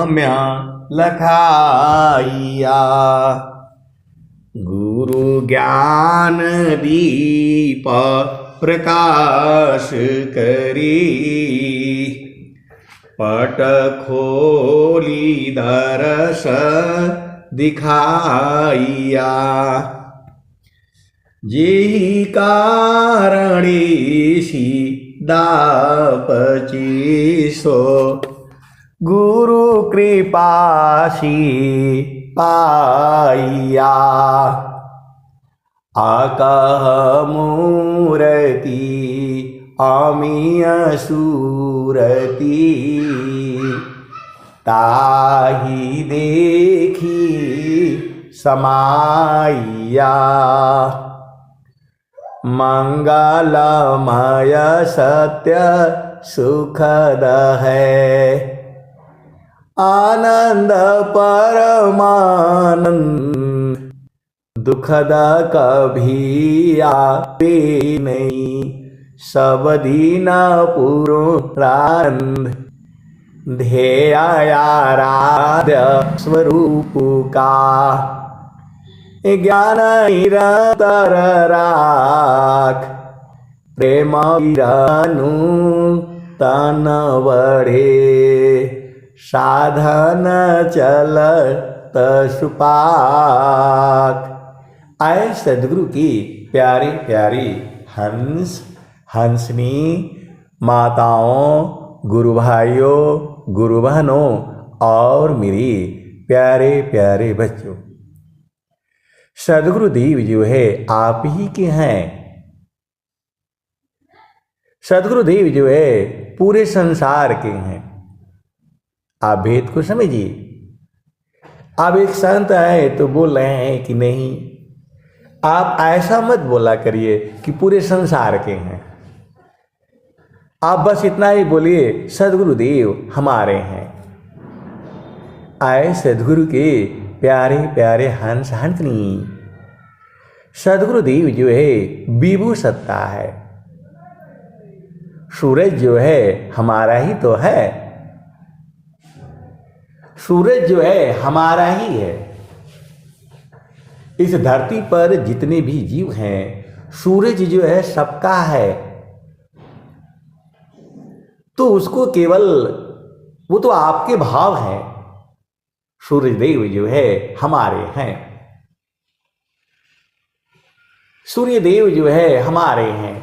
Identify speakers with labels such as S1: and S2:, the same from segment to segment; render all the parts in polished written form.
S1: म्या लखाइया। गुरु ज्ञान दीप प्रकाश करी, पट खोली दरस दिखाइया। जेहि कारणेसी दापचीसो, गुरु कृपासी पाइया। आकह मूर्ति अमीय सूरति, ताहि देखी समाइया। मंगलमय सत्य सुखद है, आनंद परमानंद दुखद कभी आवे नहीं। सब दिन पूर्णानंद ध्येय आराध्य स्वरूप का, ज्ञान निरंतर राख प्रेम विरनु तन बढ़े। साधन चलत सुपाक। आए सदगुरु की प्यारी प्यारी हंसनी माताओं, गुरु भाइयों, गुरु बहनों और मेरी प्यारे प्यारे बच्चों, सदगुरु देव जो है आप ही के हैं। सदगुरु देव जो है पूरे संसार के हैं। आप भेद को समझिए। आप एक संत है तो बोल रहे हैं कि नहीं, आप ऐसा मत बोला करिए कि पूरे संसार के हैं। आप बस इतना ही बोलिए सदगुरु देव हमारे हैं। आए सदगुरु के प्यारे प्यारे हंसनी, सदगुरु देव जो है विभु सत्ता है। सूरज जो है हमारा ही तो है। सूरज जो है हमारा ही है। इस धरती पर जितने भी जीव हैं, सूरज जो है सबका है। तो उसको केवल वो तो आपके भाव हैं। सूरज देव जो है हमारे हैं। सूर्य देव जो है हमारे हैं।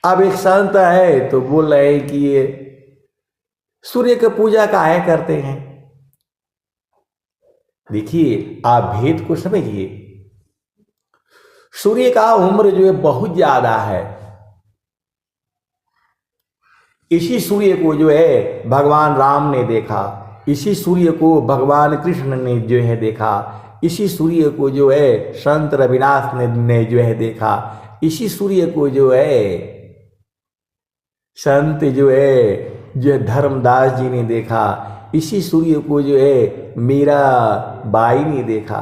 S1: अब एक संत है तो बोल रहे हैं कि ये सूर्य की पूजा काहे करते हैं। देखिए आप भेद को समझिए। सूर्य का उम्र जो है बहुत ज्यादा है। इसी सूर्य को जो है भगवान राम ने देखा, इसी सूर्य को भगवान कृष्ण ने जो है देखा, इसी सूर्य को जो है संत रविदास ने जो है देखा, इसी सूर्य को जो है संत जो है धर्मदास जी ने देखा, इसी सूर्य को जो है मीरा बाई ने देखा,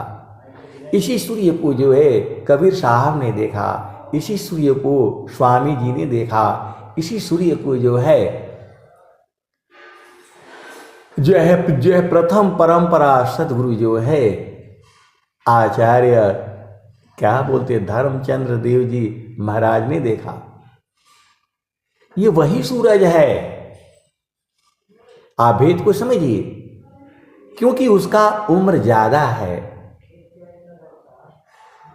S1: इसी सूर्य को जो है कबीर साहब ने देखा, इसी सूर्य को स्वामी जी ने देखा, इसी सूर्य को जो है प्रथम परंपरा सदगुरु जो है आचार्य क्या बोलते धर्मचंद्र देव जी महाराज ने देखा। ये वही सूरज है। आप भेद को समझिए, क्योंकि उसका उम्र ज्यादा है।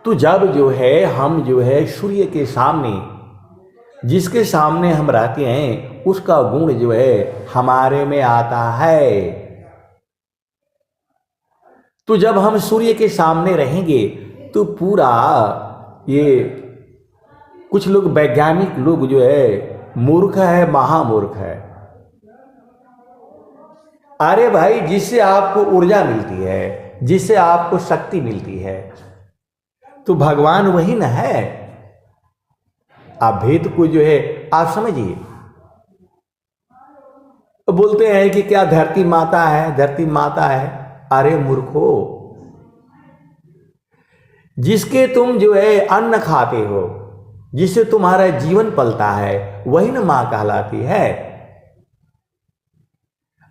S1: तो जब जो है हम जो है सूर्य के सामने, जिसके सामने हम रहते हैं, उसका गुण जो है हमारे में आता है। तो जब हम सूर्य के सामने रहेंगे तो पूरा ये कुछ लोग वैज्ञानिक लोग जो है मूर्ख है, महामूर्ख है। अरे भाई, जिससे आपको ऊर्जा मिलती है, जिससे आपको शक्ति मिलती है, तो भगवान वही न है। आप भेद को जो है आप समझिए। बोलते हैं कि क्या धरती माता है, धरती माता है। अरे मूर्खो, जिसके तुम जो है अन्न खाते हो, जिससे तुम्हारा जीवन पलता है, वही न मां कहलाती है।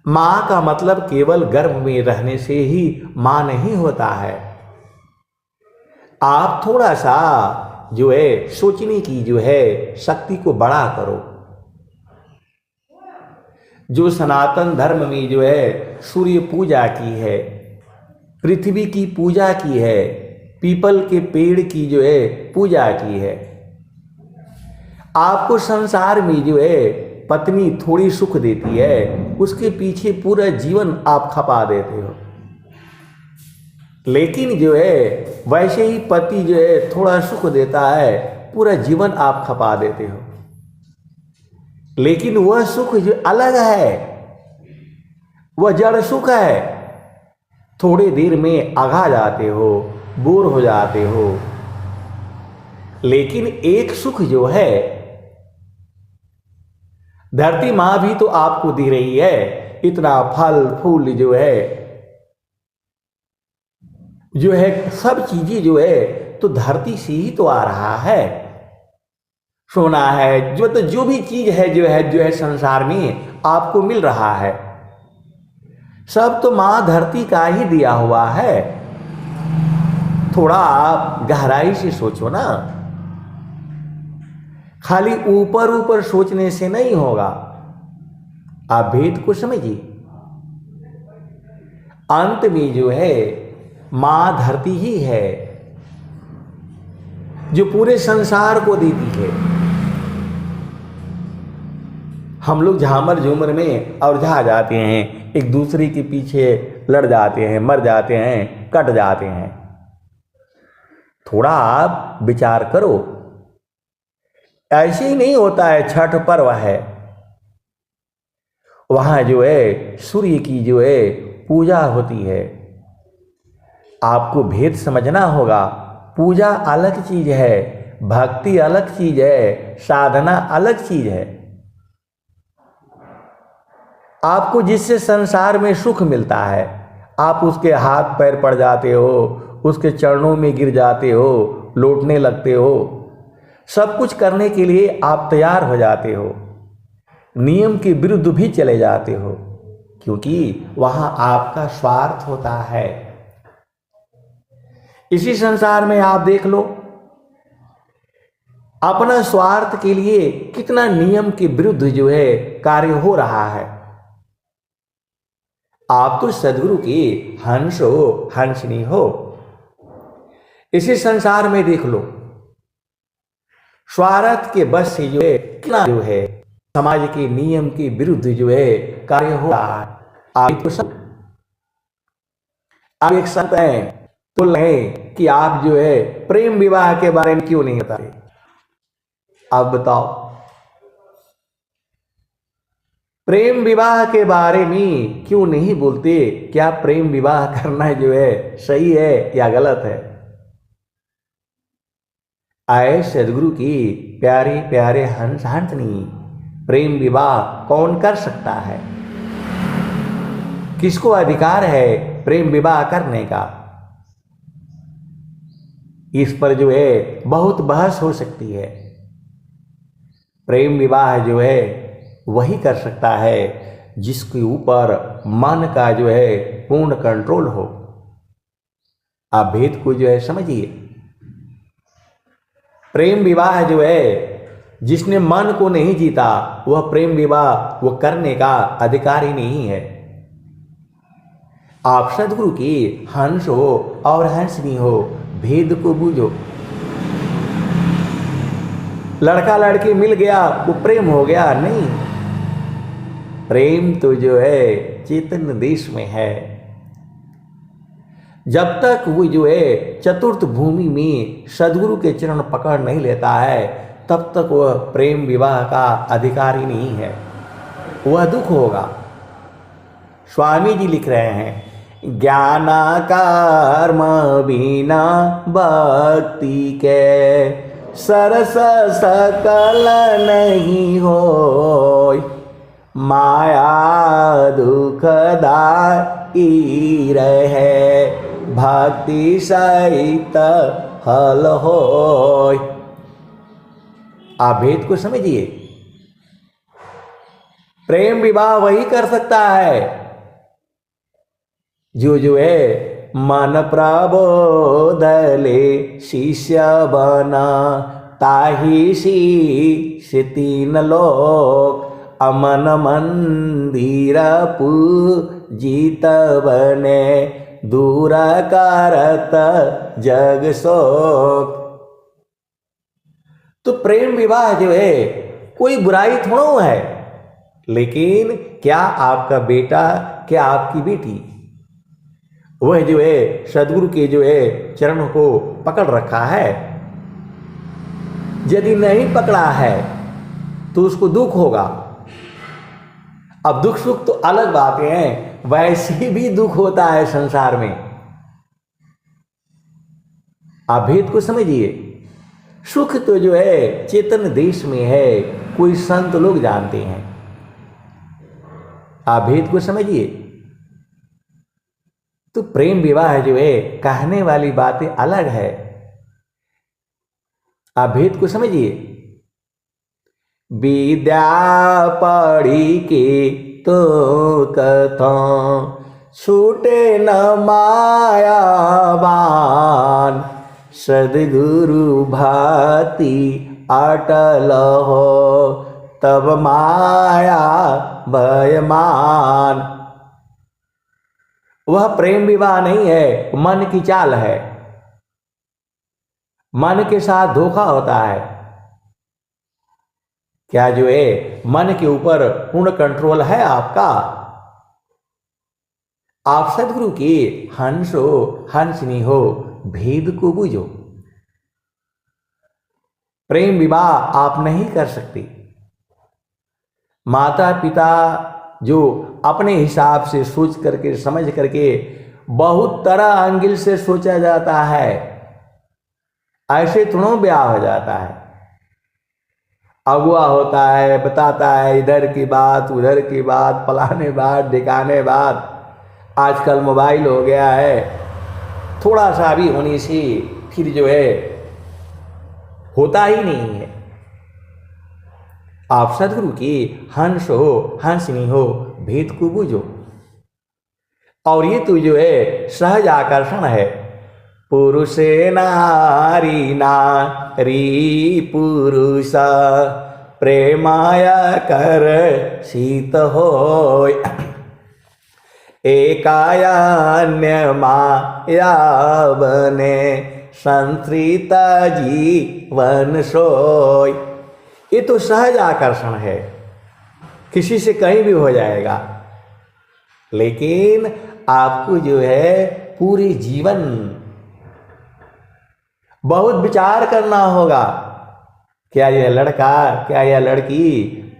S1: मां का मतलब केवल गर्भ में रहने से ही मां नहीं होता है। आप थोड़ा सा जो है सोचने की जो है शक्ति को बड़ा करो। जो सनातन धर्म में जो है सूर्य पूजा की है, पृथ्वी की पूजा की है, पीपल के पेड़ की जो है पूजा की है, आपको संसार में जो है पत्नी थोड़ी सुख देती है, उसके पीछे पूरा जीवन आप खपा देते हो। लेकिन जो है वैसे ही पति जो है थोड़ा सुख देता है, पूरा जीवन आप खपा देते हो। लेकिन वह सुख जो अलग है, वह जड़ सुख है। थोड़ी देर में आघा जाते हो, बोर हो जाते हो। लेकिन एक सुख जो है, धरती मां भी तो आपको दे रही है, इतना फल फूल जो है सब चीजें जो है तो धरती से ही तो आ रहा है। सोना है जो भी चीज है जो है संसार में आपको मिल रहा है, सब तो मां धरती का ही दिया हुआ है। थोड़ा आप गहराई से सोचो ना, खाली ऊपर ऊपर सोचने से नहीं होगा। आप भेद को समझिए। अंत में जो है मां धरती ही है जो पूरे संसार को देती है। हम लोग झामर झूमर में और जा जाते हैं, एक दूसरे के पीछे लड़ जाते हैं, मर जाते हैं, कट जाते हैं। थोड़ा आप विचार करो। ऐसे ही नहीं होता है। छठ पर्व है, वहां जो है सूर्य की जो है पूजा होती है। आपको भेद समझना होगा। पूजा अलग चीज है, भक्ति अलग चीज है, साधना अलग चीज है। आपको जिससे संसार में सुख मिलता है, आप उसके हाथ पैर पड़ जाते हो, उसके चरणों में गिर जाते हो, लौटने लगते हो, सब कुछ करने के लिए आप तैयार हो जाते हो, नियम के विरुद्ध भी चले जाते हो, क्योंकि वहां आपका स्वार्थ होता है। इसी संसार में आप देख लो, अपना स्वार्थ के लिए कितना नियम के विरुद्ध जो है कार्य हो रहा है। आप तो सदगुरु के हंस हो, हंसनी हो। इसी संसार में देख लो, स्वार्थ के बस से जो है कितना जो है समाज के नियम के विरुद्ध जो है कार्य हो रहा है। आप एक संत हैं तो नहीं कि आप जो है प्रेम विवाह के बारे में क्यों नहीं बताते? आप बताओ, प्रेम विवाह के बारे में क्यों नहीं बोलते? क्या प्रेम विवाह करना जो है सही है या गलत है? आए सदगुरु की प्यारे प्यारे हंस हंसनी, प्रेम विवाह कौन कर सकता है? किसको अधिकार है प्रेम विवाह करने का? इस पर जो है बहुत बहस हो सकती है। प्रेम विवाह जो है वही कर सकता है जिसके ऊपर मन का जो है पूर्ण कंट्रोल हो। आप भेद को जो है समझिए। प्रेम विवाह जो है जिसने मन को नहीं जीता, वह प्रेम विवाह वो करने का अधिकारी नहीं है। आप सदगुरु की हंस हो और हंसनी हो, भेद को बूझो। लड़का लड़की मिल गया वो प्रेम हो गया? नहीं, प्रेम तो जो है चेतन देश में है। जब तक वो जो है चतुर्थ भूमि में सदगुरु के चरण पकड़ नहीं लेता है, तब तक वह प्रेम विवाह का अधिकारी नहीं है। वह दुख होगा। स्वामी जी लिख रहे हैं, ज्ञान कर्म बिना भक्ति के सरस सकल नहीं होय, माया दुखदाई रहे भक्ति सहित हल होय। आप भेद को समझिए। प्रेम विवाह वही कर सकता है जो है मन प्रबोधले शिष्य बना, ताही शीश तीन लोक अमन मंदिर पूजित बने, दूर करत जग शोक। तो प्रेम विवाह जो है कोई बुराई थोड़ा है, लेकिन क्या आपका बेटा, क्या आपकी बेटी वह जो है सदगुरु के जो है चरणों को पकड़ रखा है? यदि नहीं पकड़ा है तो उसको दुख होगा। अब दुख सुख तो अलग बातें हैं, वैसे भी दुख होता है संसार में। आप भेद को समझिए। सुख तो जो है चेतन देश में है, कोई संत लोग जानते हैं। आप भेद को समझिए। तो प्रेम विवाह जो है कहने वाली बातें अलग है, आप भेद को समझिए। विद्या पढ़ी के तो कथो छूटे न माया बान, सदगुरु भाति अटल हो तब माया भयमान। वह प्रेम विवाह नहीं है, मन की चाल है। मन के साथ धोखा होता है। क्या जो है मन के ऊपर पूर्ण कंट्रोल है आपका? आप सदगुरु की हंस हो हंसनी हो, भेद को बूझो। प्रेम विवाह आप नहीं कर सकते। माता पिता जो अपने हिसाब से सोच करके समझ करके, बहुत तरह एंगल से सोचा जाता है, ऐसे थोड़ा ब्याह हो जाता है। अगुआ होता है, बताता है इधर की बात उधर की बात, फलाने बात ढिकाने बात। आजकल मोबाइल हो गया है, थोड़ा सा भी होने से फिर जो है होता ही नहीं है। आप सदगुरु की हंस हो हंसनी हो, भेद को बूझो। और ये तो जो है सहज आकर्षण है। पुरुष नारी नारी पुरुष, प्रेमाया कर शीत होय, एकायान्य माया बने, संस्कृत जीवन सोय। ये तो सहज आकर्षण है, किसी से कहीं भी हो जाएगा। लेकिन आपको जो है पूरे जीवन बहुत विचार करना होगा। क्या यह लड़का, क्या यह लड़की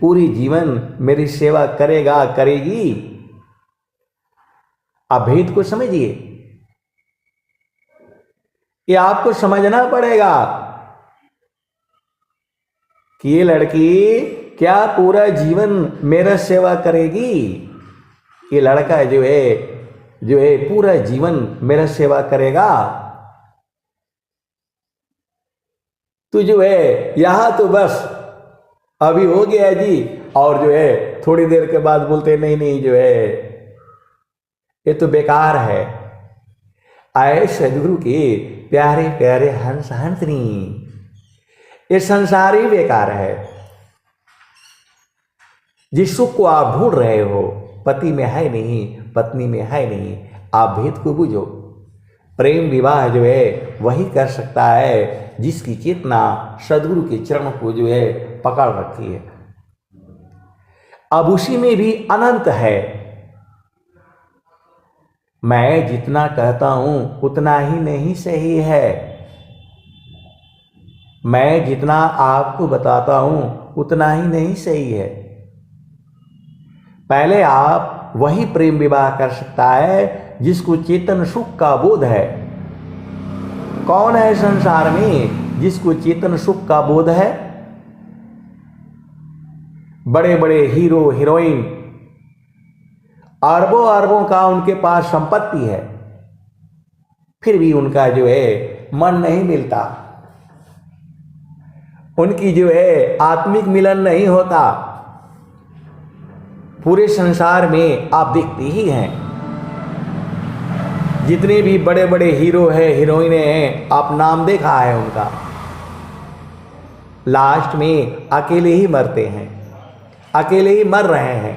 S1: पूरी जीवन मेरी सेवा करेगा, करेगी? आप भेद को समझिए। ये आपको समझना पड़ेगा कि ये लड़की क्या पूरा जीवन मेरा सेवा करेगी, ये लड़का जो है पूरा जीवन मेरा सेवा करेगा। तो जो है यहां तो बस अभी हो गया जी, और जो है थोड़ी देर के बाद बोलते नहीं नहीं जो है ये तो बेकार है। आए सदगुरु के प्यारे प्यारे हंस हंसनी, ये संसार ही बेकार है। जिस सुख को आप ढूंढ रहे हो पति में है नहीं, पत्नी में है नहीं, आप भेद को बूझो। प्रेम विवाह जो है वही कर सकता है जिसकी चेतना सदगुरु के चरणों को जो है पकड़ रखी है। अब उसी में भी अनंत है। मैं जितना कहता हूं उतना ही नहीं सही है। मैं जितना आपको बताता हूं उतना ही नहीं सही है। पहले आप वही प्रेम विवाह कर सकता है जिसको चेतन सुख का बोध है। कौन है संसार में जिसको चेतन सुख का बोध है? बड़े बड़े हीरो हीरोइन, अरबों अरबों का उनके पास संपत्ति है, फिर भी उनका जो है मन नहीं मिलता, उनकी जो है आत्मिक मिलन नहीं होता। पूरे संसार में आप देखते ही हैं, जितने भी बड़े बड़े हीरो हैं, हीरोइनें हैं, आप नाम देखा है उनका, लास्ट में अकेले ही मरते हैं, अकेले ही मर रहे हैं।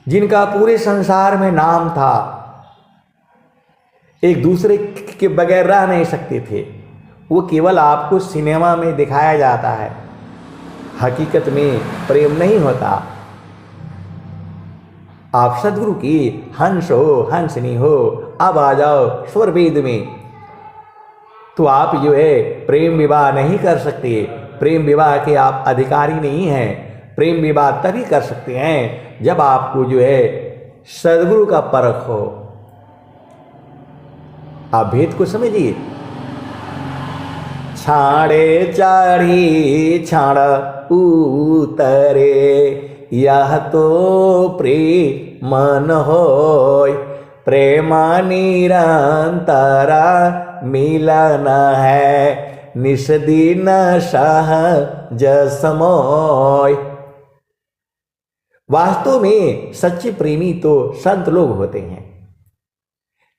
S1: जिनका पूरे संसार में नाम था, एक दूसरे के बगैर रह नहीं सकते थे, वो केवल आपको सिनेमा में दिखाया जाता है, हकीकत में प्रेम नहीं होता। आप सदगुरु की हंस हो, हंसनी हो, अब आ जाओ स्वर वेद में, तो आप जो है प्रेम विवाह नहीं कर सकते, प्रेम विवाह के आप अधिकारी नहीं हैं। प्रेम विवाह तभी कर सकते हैं जब आपको जो है सदगुरु का परख हो। आप भेद को समझिए। छाड़े चढ़ी छाड़ उतरे, यह तो प्रेम मन होय, प्रेम निरंतर मिलन है, निषदिन सहज समोय। वास्तव में सच्चे प्रेमी तो संत लोग होते हैं,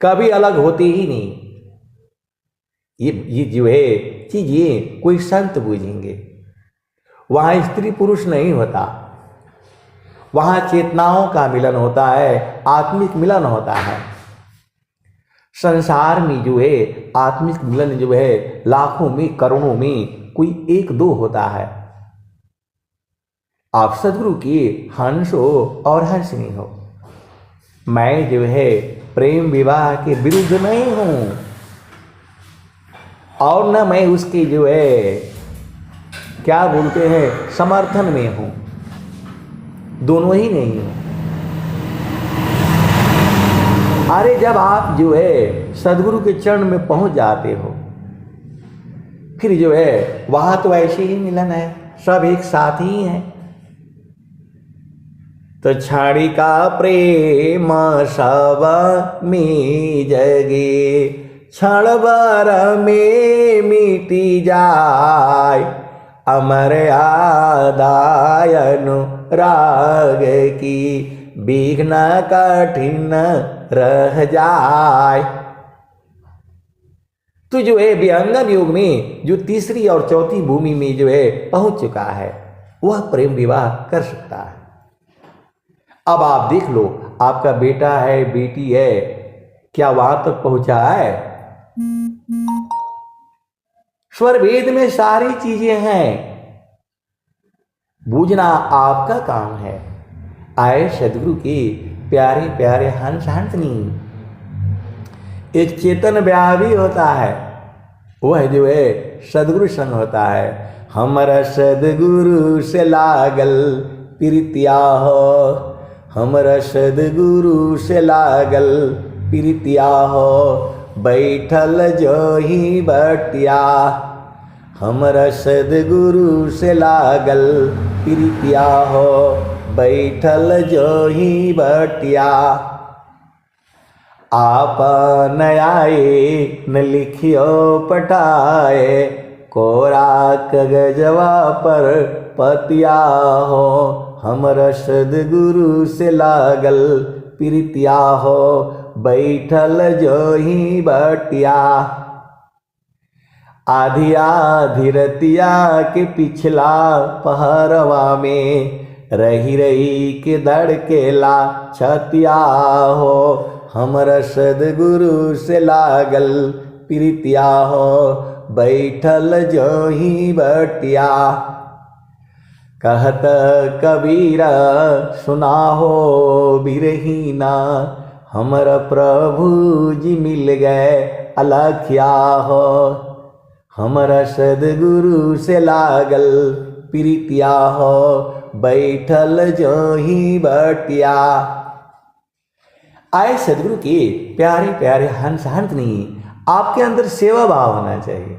S1: कभी अलग होते ही नहीं। ये जो है चीजें कोई संत बूझेंगे। वहां स्त्री पुरुष नहीं होता, वहां चेतनाओं का मिलन होता है, आत्मिक मिलन होता है। संसार में जो है आत्मिक मिलन जो है लाखों में करोड़ों में कोई एक दो होता है। आप सदगुरु की हंस हो और हंसनी हो। मैं जो है प्रेम विवाह के विरुद्ध नहीं हूं और न मैं उसके जो है क्या बोलते हैं समर्थन में हूं, दोनों ही नहीं हूं। अरे जब आप जो है सदगुरु के चरण में पहुंच जाते हो, फिर जो है वहां तो ऐसे ही मिलन है, सब एक साथ ही हैं। तो छाड़ी का प्रेम सब में जगे, क्षण भर में मिटी जाय, अमर आदायन राग की विघ्न कठिन रह जाय। तो जो है विहंगम योग में जो तीसरी और चौथी भूमि में जो है पहुंच चुका है, वह प्रेम विवाह कर सकता है। अब आप देख लो, आपका बेटा है, बेटी है, क्या वहां तक पहुंचा है? स्वर वेद में सारी चीजें हैं, बूझना आपका काम है। आए सदगुरु की प्यारे प्यारे हंस हंसनी। एक चेतन ब्याह भी होता है, वह जो है सदगुरु संग होता है। हमारा सदगुरु से लागल प्रीतिया हो, हमारा सदगुरु से लागल प्रीतिया हो, बैठल जो ही बटिया। हमारा सदगुरु से लागल प्रीतिया हो, बैठल जो ही बटिया। आप न आए न लिखियो पटाए, कोरा कागजवा पर पतिया हो, हमरा सदगुरु से लागल प्रीतिया हो, बैठल जो ही बटिया। आधी आधी रतिया के पिछला पहरवा में, रही रही के धड़केला छतिया हो, हमरा सदगुरु से लागल प्रीतिया हो, बैठल जो ही बटिया। कहत कबीरा सुना हो बिरहीना, हमरा प्रभु जी मिल गए अलखिया हो, हमरा सदगुरु से लागल प्रीतिया हो, बैठल जो ही बटिया। आए सदगुरु के प्यारे प्यारे हंस हंसनी, आपके अंदर सेवा भाव होना चाहिए।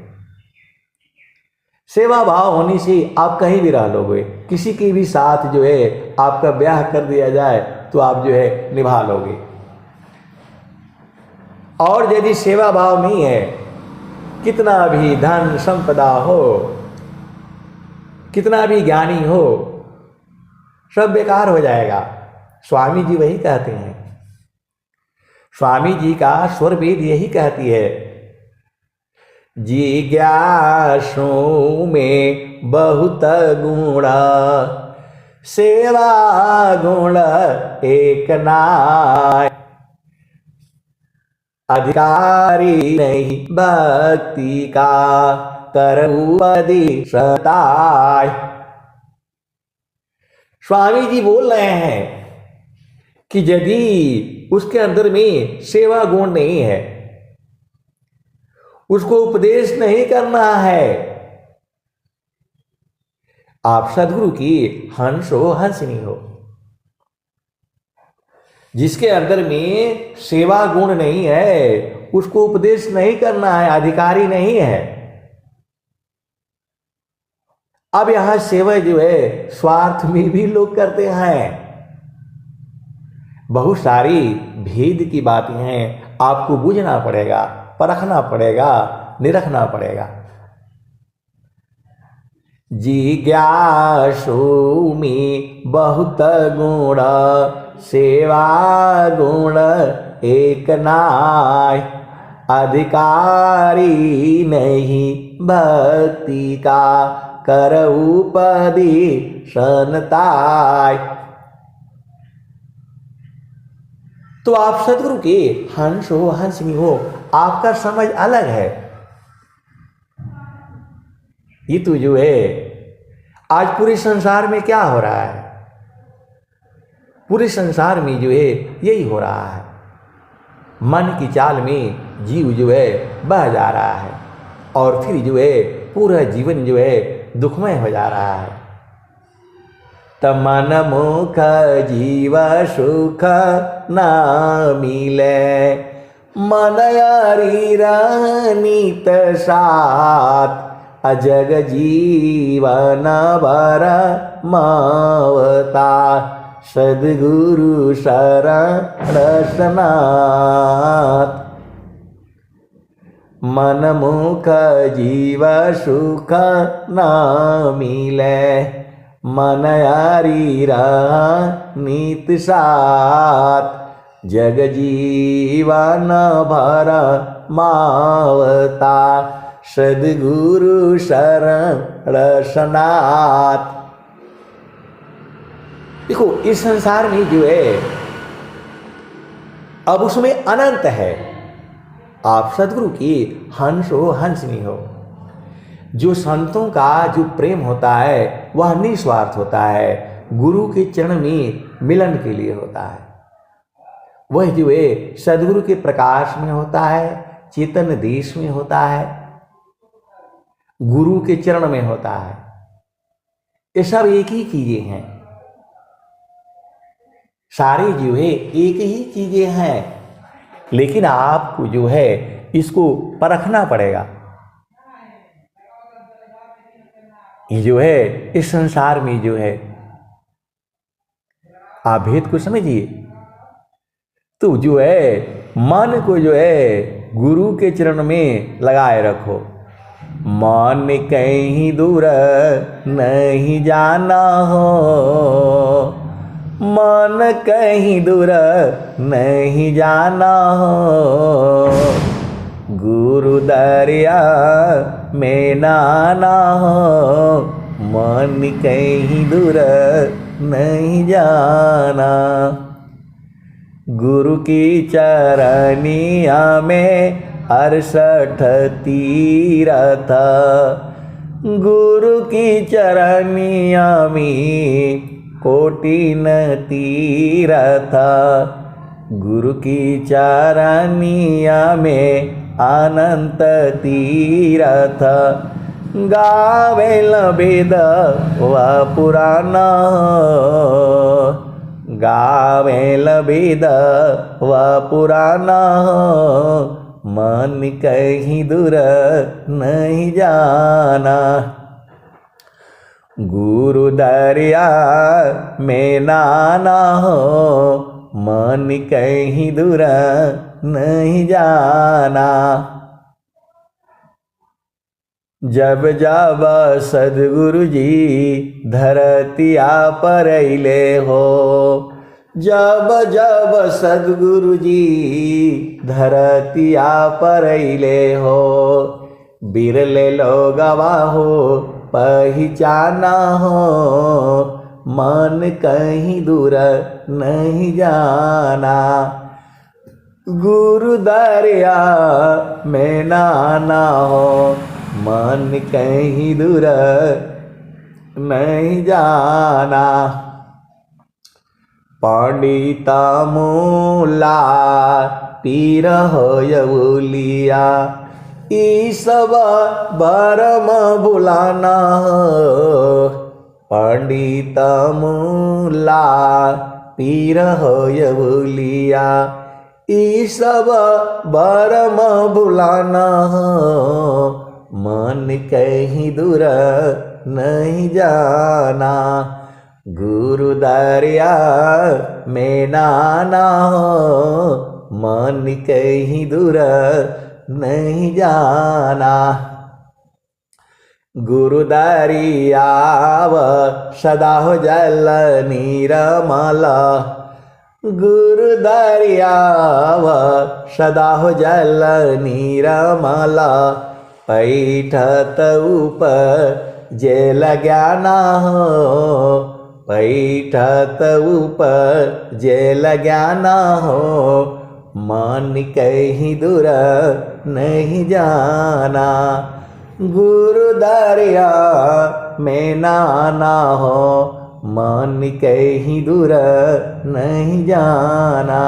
S1: सेवा भाव होने से आप कहीं भी रह लोगे, किसी के भी साथ जो है आपका ब्याह कर दिया जाए तो आप जो है निभा लोगे। और यदि सेवा भाव नहीं है, कितना भी धन संपदा हो, कितना भी ज्ञानी हो, सब बेकार हो जाएगा। स्वामी जी वही कहते हैं, स्वामी जी का स्वर वेद यही कहती है, जिज्ञासु में बहुत गुण, सेवा गुण एक नाय, अधिकारी नहीं भक्ति का, करऊ उपदेशताय। स्वामी जी बोल रहे हैं कि यदि उसके अंदर में सेवा गुण नहीं है, उसको उपदेश नहीं करना है, आप सदगुरु की हंस हो हंसनी हो। जिसके अंदर में सेवा गुण नहीं है, उसको उपदेश नहीं करना है, अधिकारी नहीं है। अब यहां सेवा जो है स्वार्थ में भी लोग करते हैं। बहुत सारी भेद की बातें हैं, आपको बूझना पड़ेगा, परखना पड़ेगा, निरखना पड़ेगा। जिज्ञासु में बहुत गुण, सेवा गुण एक नाय, अधिकारी नहीं भक्ति का, करऊ उपदेशताय। तो आप सदगुरु के हंस हो हंसनी हो, आपका समझ अलग है। ये तो जो है आज पूरे संसार में क्या हो रहा है, पूरे संसार में जो है यही हो रहा है। मन की चाल में जीव जो है बह जा रहा है और फिर जो है पूरा जीवन जो है दुखमय हो जा रहा है। मन मुख जीव सुख ना मिले, मन यारी नित साथ, अजग जीवन भर मावता, सद्गुरु शरण सनाथ। मन मुख जीव सुख ना मिले, मन यारी नित साथ, जग जीवन भर मावता, सद्गुरु शरण सनाथ। देखो इस संसार में जो है अब उसमें अनंत है। आप सद्गुरु की हंस हो हंसनी हो। जो संतों का जो प्रेम होता है वह निस्वार्थ होता है, गुरु के चरण में मिलन के लिए होता है। वह जो है सद्गुरु के प्रकाश में होता है, चेतन देश में होता है, गुरु के चरण में होता है। ये सब एक ही चीजें हैं, सारी जो है एक ही चीजें हैं, लेकिन आपको जो है इसको परखना पड़ेगा। ये जो है इस संसार में जो है आप भेद को समझिए। तो जो है मन को जो है गुरु के चरण में लगाए रखो। मन कहीं दूर नहीं जाना हो, मन कहीं दूर नहीं जाना हो, गुरु दरिया में नाना हो, मन कहीं दूर नहीं जाना। गुरु की चरनिया में 68 तीरथ, गुरु की चरनिया में कोटिन तीरथ, गुरु की चरनिया में अनंत तीरथ। गावेल वेद व पुराण, गावेल वेद व पुराण, मन कहीं दूर नहीं जाना। गुरु दरिया में नाना हो, मन कहीं दूर नहीं जाना। जब जब सद्गुरु जी धरतिया पर अइले हो, जब जब सद्गुरु जी धरतिया पर अइले हो, बिरले लोगवा हो पहचाना हो, मन कहीं दूर नहीं जाना, गुरु दरिया में नाना हो, मन कहीं दूर नहीं जाना। पंडिता मूला पीर होयवलिया, ई सब बरम बुलाना हो, पंडिता मूला पीर होयवलिया, ई सब बरम बुलाना हो, मन कहीं दूर नहीं जाना, गुरु दरिया में नाना हो, मन कहीं दूर नहीं जाना। गुरु दरियाव सदा हो जल नीरमल, गुरु दरियाव सदा हो जल नीरमल, पैठत ऊपर जेल ज्ञाना हो, पैठत ऊपर जेल ज्ञाना हो, मन कहीं दूर नहीं जाना, गुरु दरिया में नाना हो, मन कहीं दूर नहीं जाना,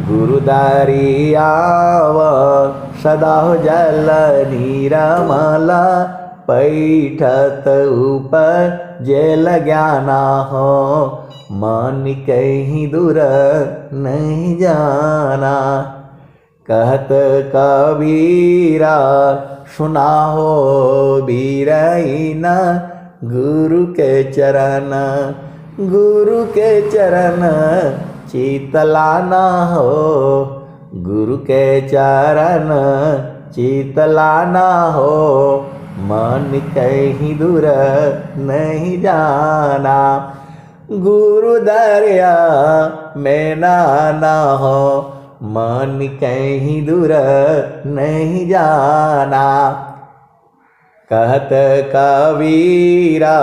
S1: गुरु दरियाव सदा हो जल नीरमल, पैठत ऊपर जेल ज्ञाना हो, मन कहीं दूर नहीं जाना। कहत कबीरा सुना हो बीरैना, गुरु के चरण, गुरु के चरण चितलाना हो, गुरु के चरण चितलाना हो, मन कहीं दूर नहीं जाना, गुरु दरिया में नाना हो, मन कहीं दूर नहीं जाना। कहत कबीरा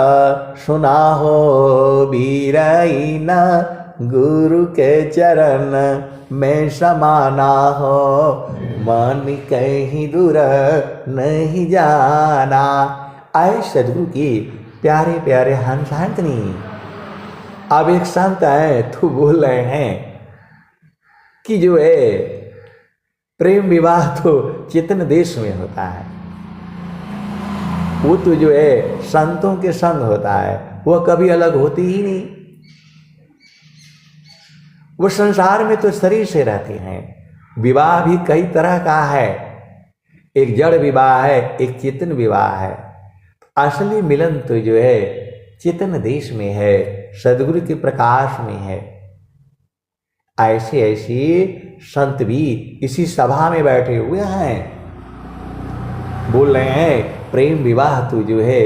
S1: सुना हो बीरैना, गुरु के चरण में समाना हो, मन कहीं दूर नहीं जाना। आए सदगुरु की प्यारे प्यारे हंस हंसनी। अब एक संत है तो बोल रहे हैं कि जो है प्रेम विवाह तो चेतन देश में होता है, वो तो जो है संतों के संग होता है, वह कभी अलग होती ही नहीं। वो संसार में तो शरीर से रहते हैं। विवाह भी कई तरह का है, एक जड़ विवाह है, एक चेतन विवाह है। असली मिलन तो जो है चेतन देश में है, सदगुरु के प्रकाश में है। ऐसे ऐसे संत भी इसी सभा में बैठे हुए हैं, बोल रहे हैं प्रेम विवाह तो जो है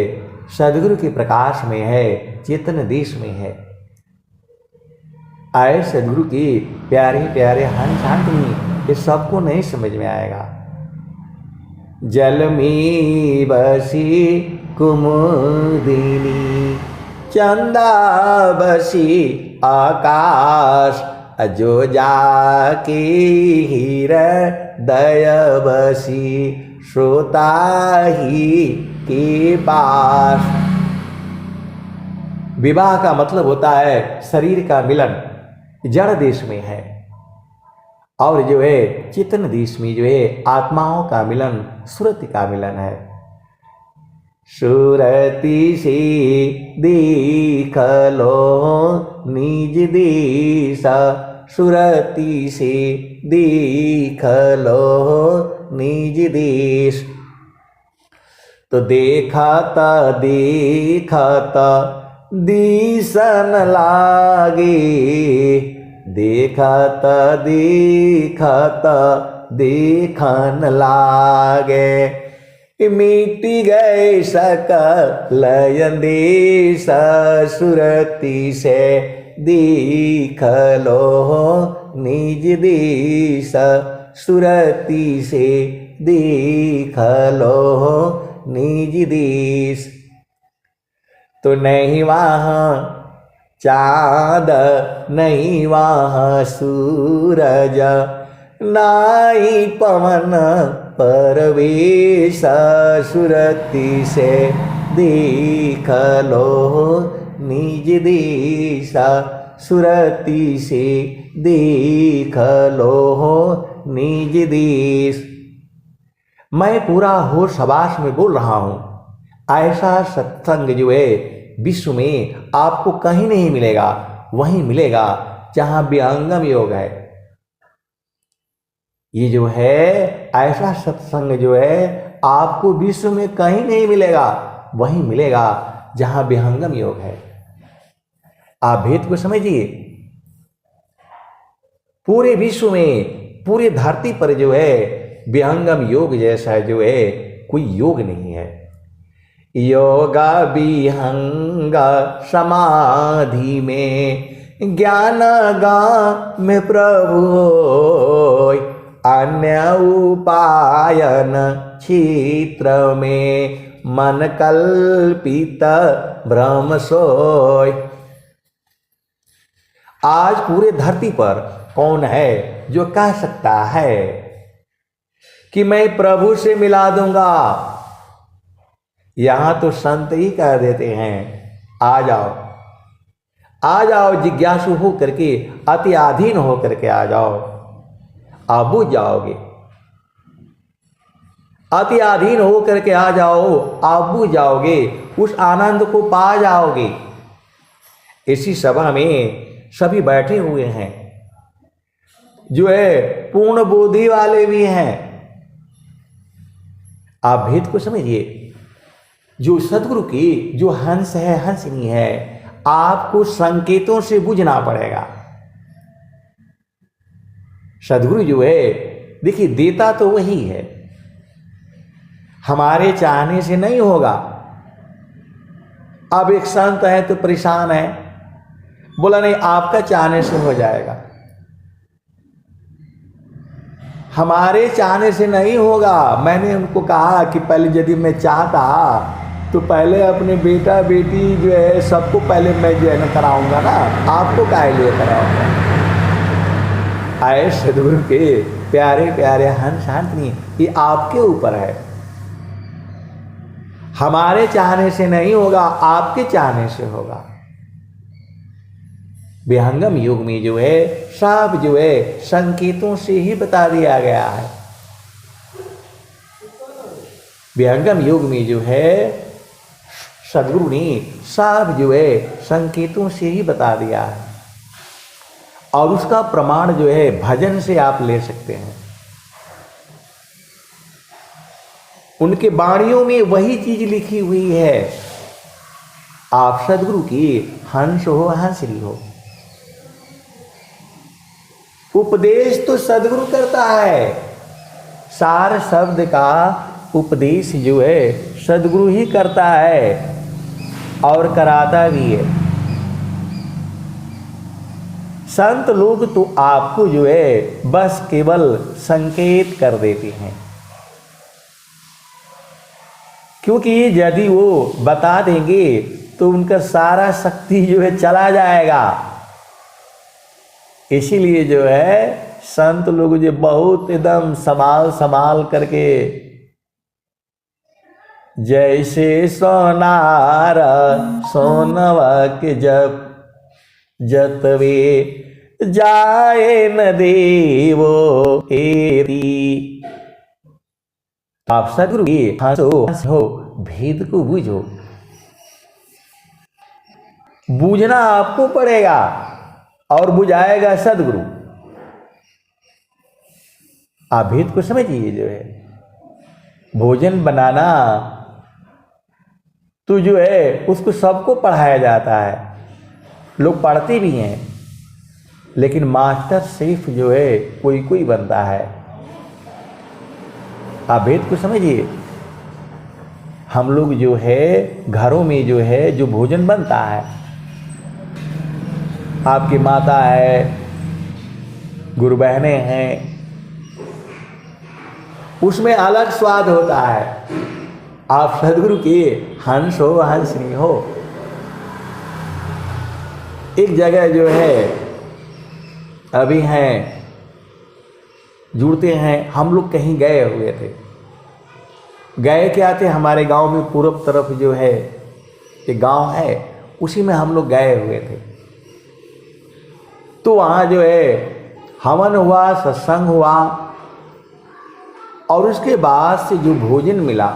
S1: सदगुरु के प्रकाश में है, चेतन देश में है। आए सदगुरु की प्यारे प्यारे हंस हंसनी, ये सबको नहीं समझ में आएगा। जल में बसी कुमुदिनी, चंदा बसी आकाश, जो जाके हृदय बसी श्रोता ही के पास। विवाह का मतलब होता है शरीर का मिलन, जड़ देश में है, और जो है चेतन देश में जो है आत्माओं का मिलन, सुरति का मिलन है। सुरति से देख लो निज देशा, सुरति से देख लो निज देश। तो देखता देखता दिसन लागे, देखता देखता देखन लागे। मिट गए सकल अंदेश सुरति से दीख लो निज देश सुरति से दीख लो निज देश। तो नहीं वहाँ चाँद नहीं वहाँ सूरज नाई पवन परवेश सुरति से देख लो निज देश सुरति से देख लो निज देश। मैं पूरा होश हवास में बोल रहा हूँ। ऐसा सत्संग जो है विश्व में आपको कहीं नहीं मिलेगा, वहीं मिलेगा जहां विहंगम योग है। ये जो है ऐसा सत्संग जो है आपको विश्व में कहीं नहीं मिलेगा, वहीं मिलेगा जहां विहंगम योग है। आप भेद को समझिए। पूरे विश्व में, पूरे धरती पर जो है विहंगम योग जैसा जो है कोई योग नहीं है। योगा विहंग समाधि में ज्ञान गा में प्रभु अन्य उपायन क्षेत्र में मन कल्पित भ्रम सोय। आज पूरे धरती पर कौन है जो कह सकता है कि मैं प्रभु से मिला दूंगा? यहां तो संत ही कह देते हैं आ जाओ, आ जाओ, जिज्ञासु हो करके, अति अधीन हो करके आ जाओ, आप बुझ जाओगे। अति अधीन हो करके आ जाओ, आप बुझ जाओगे, उस आनंद को पा जाओगे। इसी सभा में सभी बैठे हुए हैं, जो है पूर्ण बुद्धि वाले भी हैं। आप भेद को समझिए। जो सदगुरु की जो हंस है, हंसनी है, आपको संकेतों से बुझना पड़ेगा। सदगुरु जो है देखिए देता तो वही है, हमारे चाहने से नहीं होगा। अब एक संत है तो परेशान है, बोला नहीं आपका चाहने से हो जाएगा। हमारे चाहने से नहीं होगा। मैंने उनको कहा कि पहले यदि मैं चाहता तो पहले अपने बेटा बेटी जो है सबको पहले मैं जो है ना कराऊंगा ना, आपको काहे लिए कराऊंगा? आए सदगुरु के प्यारे प्यारे हंस हंसनी, ये आपके ऊपर है। हमारे चाहने से नहीं होगा, आपके चाहने से होगा। विहंगम युग में जो है सब जो है संकेतों से ही बता दिया गया है। विहंगम युग में जो है सदगुरु ने सब जो है संकेतों से ही बता दिया है, और उसका प्रमाण जो है भजन से आप ले सकते हैं। उनके वाणियों में वही चीज लिखी हुई है। आप सदगुरु की हंस हो, हंसली हो। उपदेश तो सदगुरु करता है, सार शब्द का उपदेश जो है सदगुरु ही करता है और कराता भी है। संत लोग तो आपको जो है बस केवल संकेत कर देते हैं, क्योंकि यदि वो बता देंगे तो उनका सारा शक्ति जो है चला जाएगा। इसीलिए जो है संत लोग जो बहुत एकदम संभाल संभाल करके, जैसे सोनार सोनवा के जप जतवे जाए न देवो एरी। आप सदगुरु की हंसो, भेद को बूझो। बूझना आपको पड़ेगा और बुझाएगा सदगुरु। आप भेद को समझिए। जो है भोजन बनाना तो जो है उसको सबको पढ़ाया जाता है, लोग पढ़ते भी हैं, लेकिन मास्टर शेफ जो है कोई कोई बनता है। आप भेद को समझिए। हम लोग जो है घरों में जो है जो भोजन बनता है, आपकी माता है, गुरु बहनें हैं, उसमें अलग स्वाद होता है। आप सदगुरु के हंस हो हंसनी हो। एक जगह जो है अभी हैं, जुड़ते हैं, हम लोग कहीं गए हुए थे। गए क्या थे, हमारे गांव में पूर्व तरफ जो है एक गांव है, उसी में हम लोग गए हुए थे। तो वहाँ जो है हवन हुआ, सत्संग हुआ, और उसके बाद से जो भोजन मिला,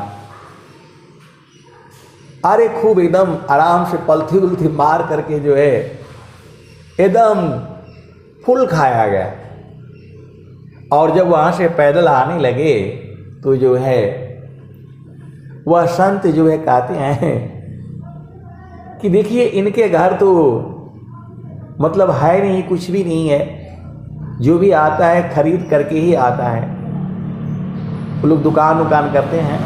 S1: अरे खूब एकदम आराम से पलथी उलथी मार करके जो है एकदम फुल खाया गया। और जब वहाँ से पैदल आने लगे तो जो है वह संत जो है कहते हैं कि देखिए इनके घर तो मतलब है नहीं, कुछ भी नहीं है, जो भी आता है खरीद करके ही आता है। वो लोग दुकान उकान करते हैं,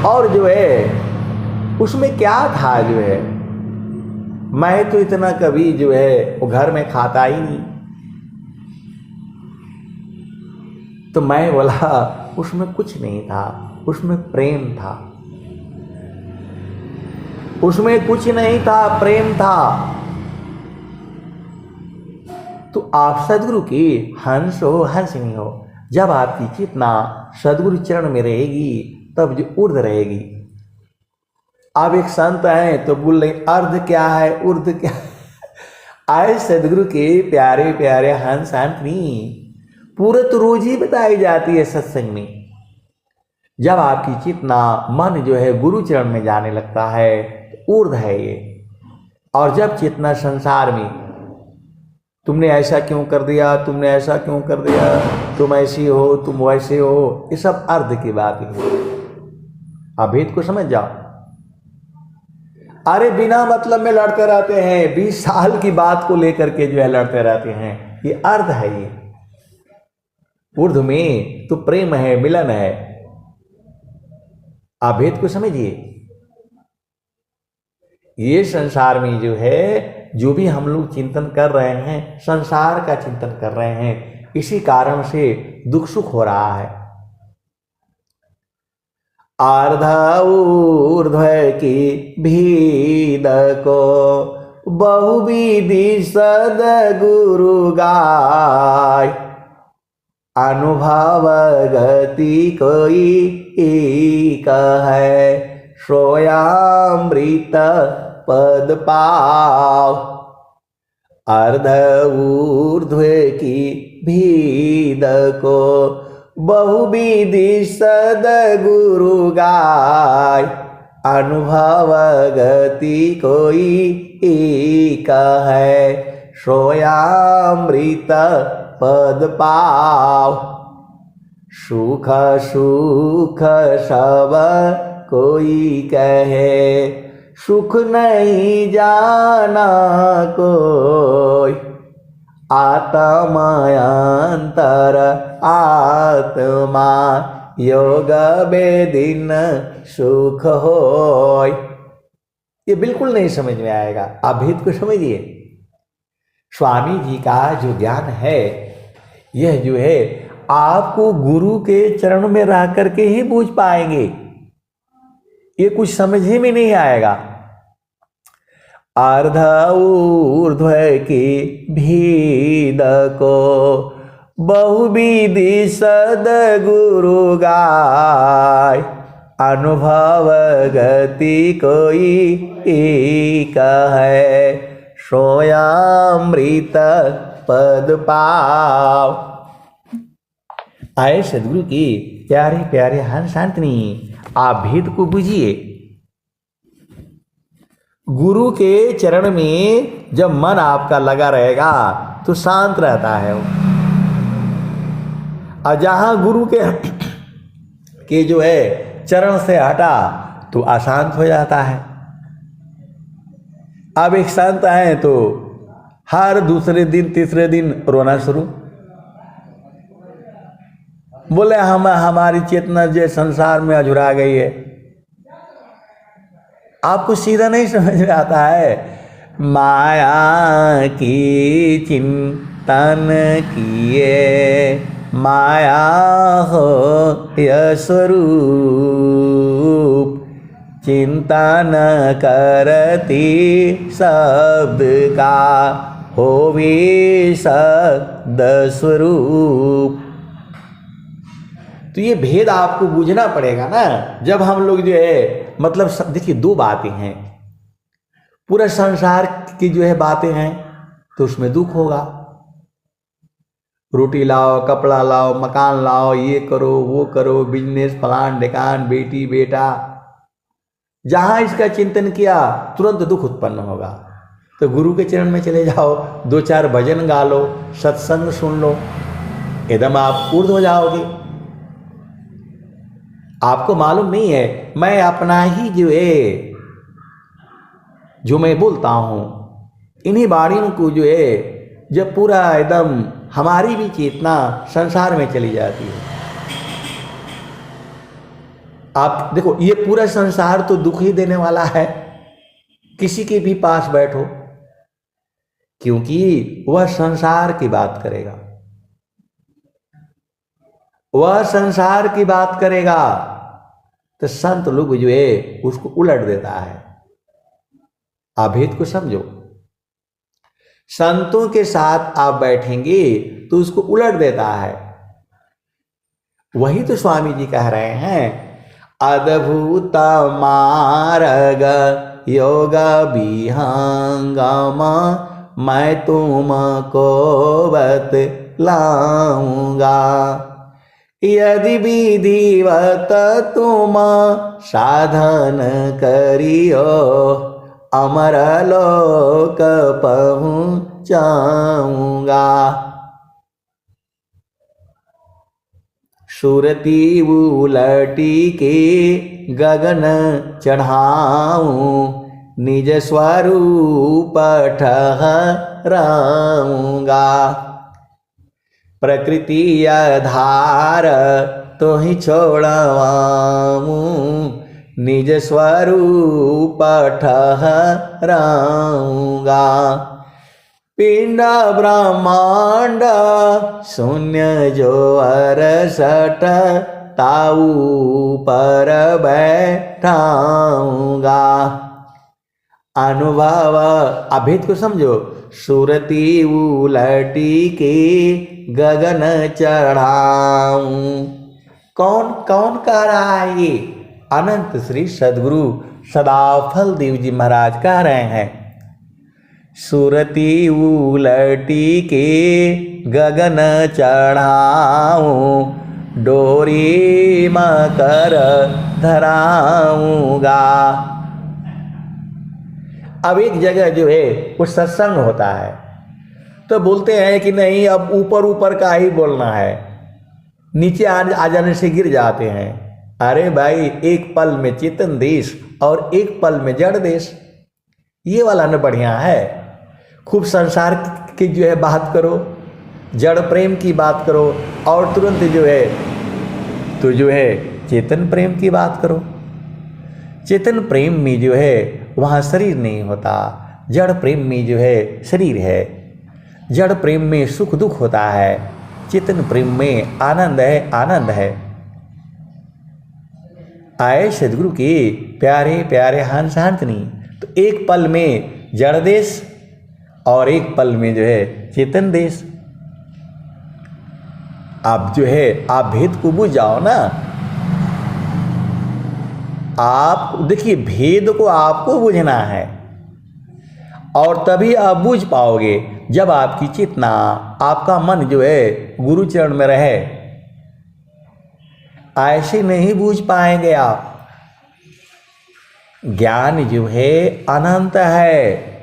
S1: और जो है उसमें क्या था जो है, मैं तो इतना कभी जो है वो घर में खाता ही नहीं। तो मैं बोला उसमें कुछ नहीं था, उसमें प्रेम था, उसमें कुछ नहीं था, प्रेम था। तो आप सदगुरु की हंस हो हंसनी हो। जब आपकी चेतना सदगुरु चरण में रहेगी तब जो ऊर्ध्व रहेगी। आप एक संत हैं तो बोल रहे अर्ध क्या है, ऊर्ध्व क्या है। आए सदगुरु के प्यारे प्यारे हंस हंसनी पूरे तो रोज ही बताई जाती है सत्संग में। जब आपकी चेतना मन जो है गुरु चरण में जाने लगता है तो ऊर्ध्व है ये। और जब चेतना संसार में तुमने ऐसा क्यों कर दिया, तुमने ऐसा क्यों कर दिया, तुम ऐसी हो, तुम वैसे हो, ये सब अर्ध की बात है। आप भेद को समझ जाओ। अरे बिना मतलब में लड़ते रहते हैं, 20 साल की बात को लेकर के जो है लड़ते रहते हैं, ये अर्ध है। ये ऊर्ध्व में तो प्रेम है, मिलन है। आप भेद को समझिए। ये संसार में जो है जो भी हम लोग चिंतन कर रहे हैं, संसार का चिंतन कर रहे हैं, इसी कारण से दुख सुख हो रहा है। आर्धा ऊर्ध्व की भीद को बहुविधि सद्गुरु गाय, अनुभव गति कोई एक है, सोयामृत पद पाव। अर्ध ऊर्ध्व की भीद को बहुविधि सद्गुरु गाय, अनुभव गति कोई एक है, सोयामृत पद पाव। सुख सुख सब कोई कहे, सुख नहीं जाना कोई, आत्मा अंतर आत्मा योग बेदिन सुख होय। ये बिल्कुल नहीं समझ में आएगा। आप भेद को समझिए। स्वामी जी का जो ज्ञान है, यह जो है आपको गुरु के चरण में रह करके ही बूझ पाएंगे। ये कुछ समझ ही में नहीं आएगा। अर्ध ऊर्ध्व की भीद को बहुविधि सद्गुरु गाय, अनुभव गति कोई एक है, सोयामृत पद पाव। आए सदगुरु की प्यारे प्यारे हंस शांतनी, आप भेद को बुझिए। गुरु के चरण में जब मन आपका लगा रहेगा तो शांत रहता है। और जहां गुरु के जो है चरण से हटा तो अशांत हो जाता है। अब एक संत आए तो हर दूसरे दिन तीसरे दिन रोना शुरू। बोले हमारी चेतना जो संसार में अझुरा गई है। आपको सीधा नहीं समझ में आता है। माया की चिंतन किए माया हो यह स्वरूप, चिंता न करती शब्द का होवे सद स्वरूप। तो ये भेद आपको बूझना पड़ेगा ना। जब हम लोग जो है मतलब देखिए दो बातें हैं, पूरा संसार की जो है बातें हैं तो उसमें दुख होगा। रोटी लाओ, कपड़ा लाओ, मकान लाओ, ये करो वो करो, बिजनेस फलान ढिकान, बेटी बेटा, जहां इसका चिंतन किया तुरंत दुख उत्पन्न होगा। तो गुरु के चरण में चले जाओ, दो चार भजन गा लो, सत्संग सुन लो, एकदम आप ऊर्ध्व हो जाओगे। आपको मालूम नहीं है, मैं अपना ही जो है जो मैं बोलता हूं इन्हीं वाणियों को जो है जब पूरा एकदम हमारी भी चेतना संसार में चली जाती है। आप देखो ये पूरा संसार तो दुख ही देने वाला है, किसी के भी पास बैठो, क्योंकि वह संसार की बात करेगा, वह संसार की बात करेगा। तो संत लोग जो है उसको उलट देता है। आप भेद को समझो, संतों के साथ आप बैठेंगे तो उसको उलट देता है। वही तो स्वामी जी कह रहे हैं, अद्भुत मार्ग योग विहंगम मैं तुमको बतलाऊंगा, यदि विधिवत तुम साधन करियो अमर लोक पहुँचाऊंगा। सुरती उलटी के गगन चढ़ाऊं, निज स्वरूप ठहराऊंगा, प्रकृति आधार तो ही छोड़वाऊं, निज स्वरूप ठहराऊंगा। पिंड ब्रह्मांड शून्य जो अरसठ ताऊ पर बैठाऊंगा, अनुभव अभेद को समझो। सुरती उलटी के गगन चढ़ाऊं, कौन कौन कह रहा है ये? अनंत श्री सदगुरु सदाफल देव जी महाराज कह रहे हैं। सुरती उलटी के गगन चढ़ाऊं, डोरी मकर धराऊंगा। अब एक जगह जो है वो सत्संग होता है तो बोलते हैं कि नहीं अब ऊपर ऊपर का ही बोलना है, नीचे आ जाने से गिर जाते हैं। अरे भाई, एक पल में चेतन देश और एक पल में जड़ देश, ये वाला न बढ़िया है। खूब संसार की जो है बात करो, जड़ प्रेम की बात करो, और तुरंत जो है तो जो है चेतन प्रेम की बात करो। चेतन प्रेम में जो है वहाँ शरीर नहीं होता, जड़ प्रेम में जो है शरीर है। जड़ प्रेम में सुख दुख होता है, चेतन प्रेम में आनंद है, आनंद है। आए सदगुरु के प्यारे प्यारे हंस हंसनी, तो एक पल में जड़ देश और एक पल में जो है चेतन देश। आप जो है आप भेद को बुझ जाओ ना। आप देखिए भेद को आपको बुझना है और तभी आप बुझ पाओगे जब आपकी चेतना, आपका मन जो है गुरु चरण में रहे। ऐसे नहीं बूझ पाएंगे आप। ज्ञान जो है अनंत है।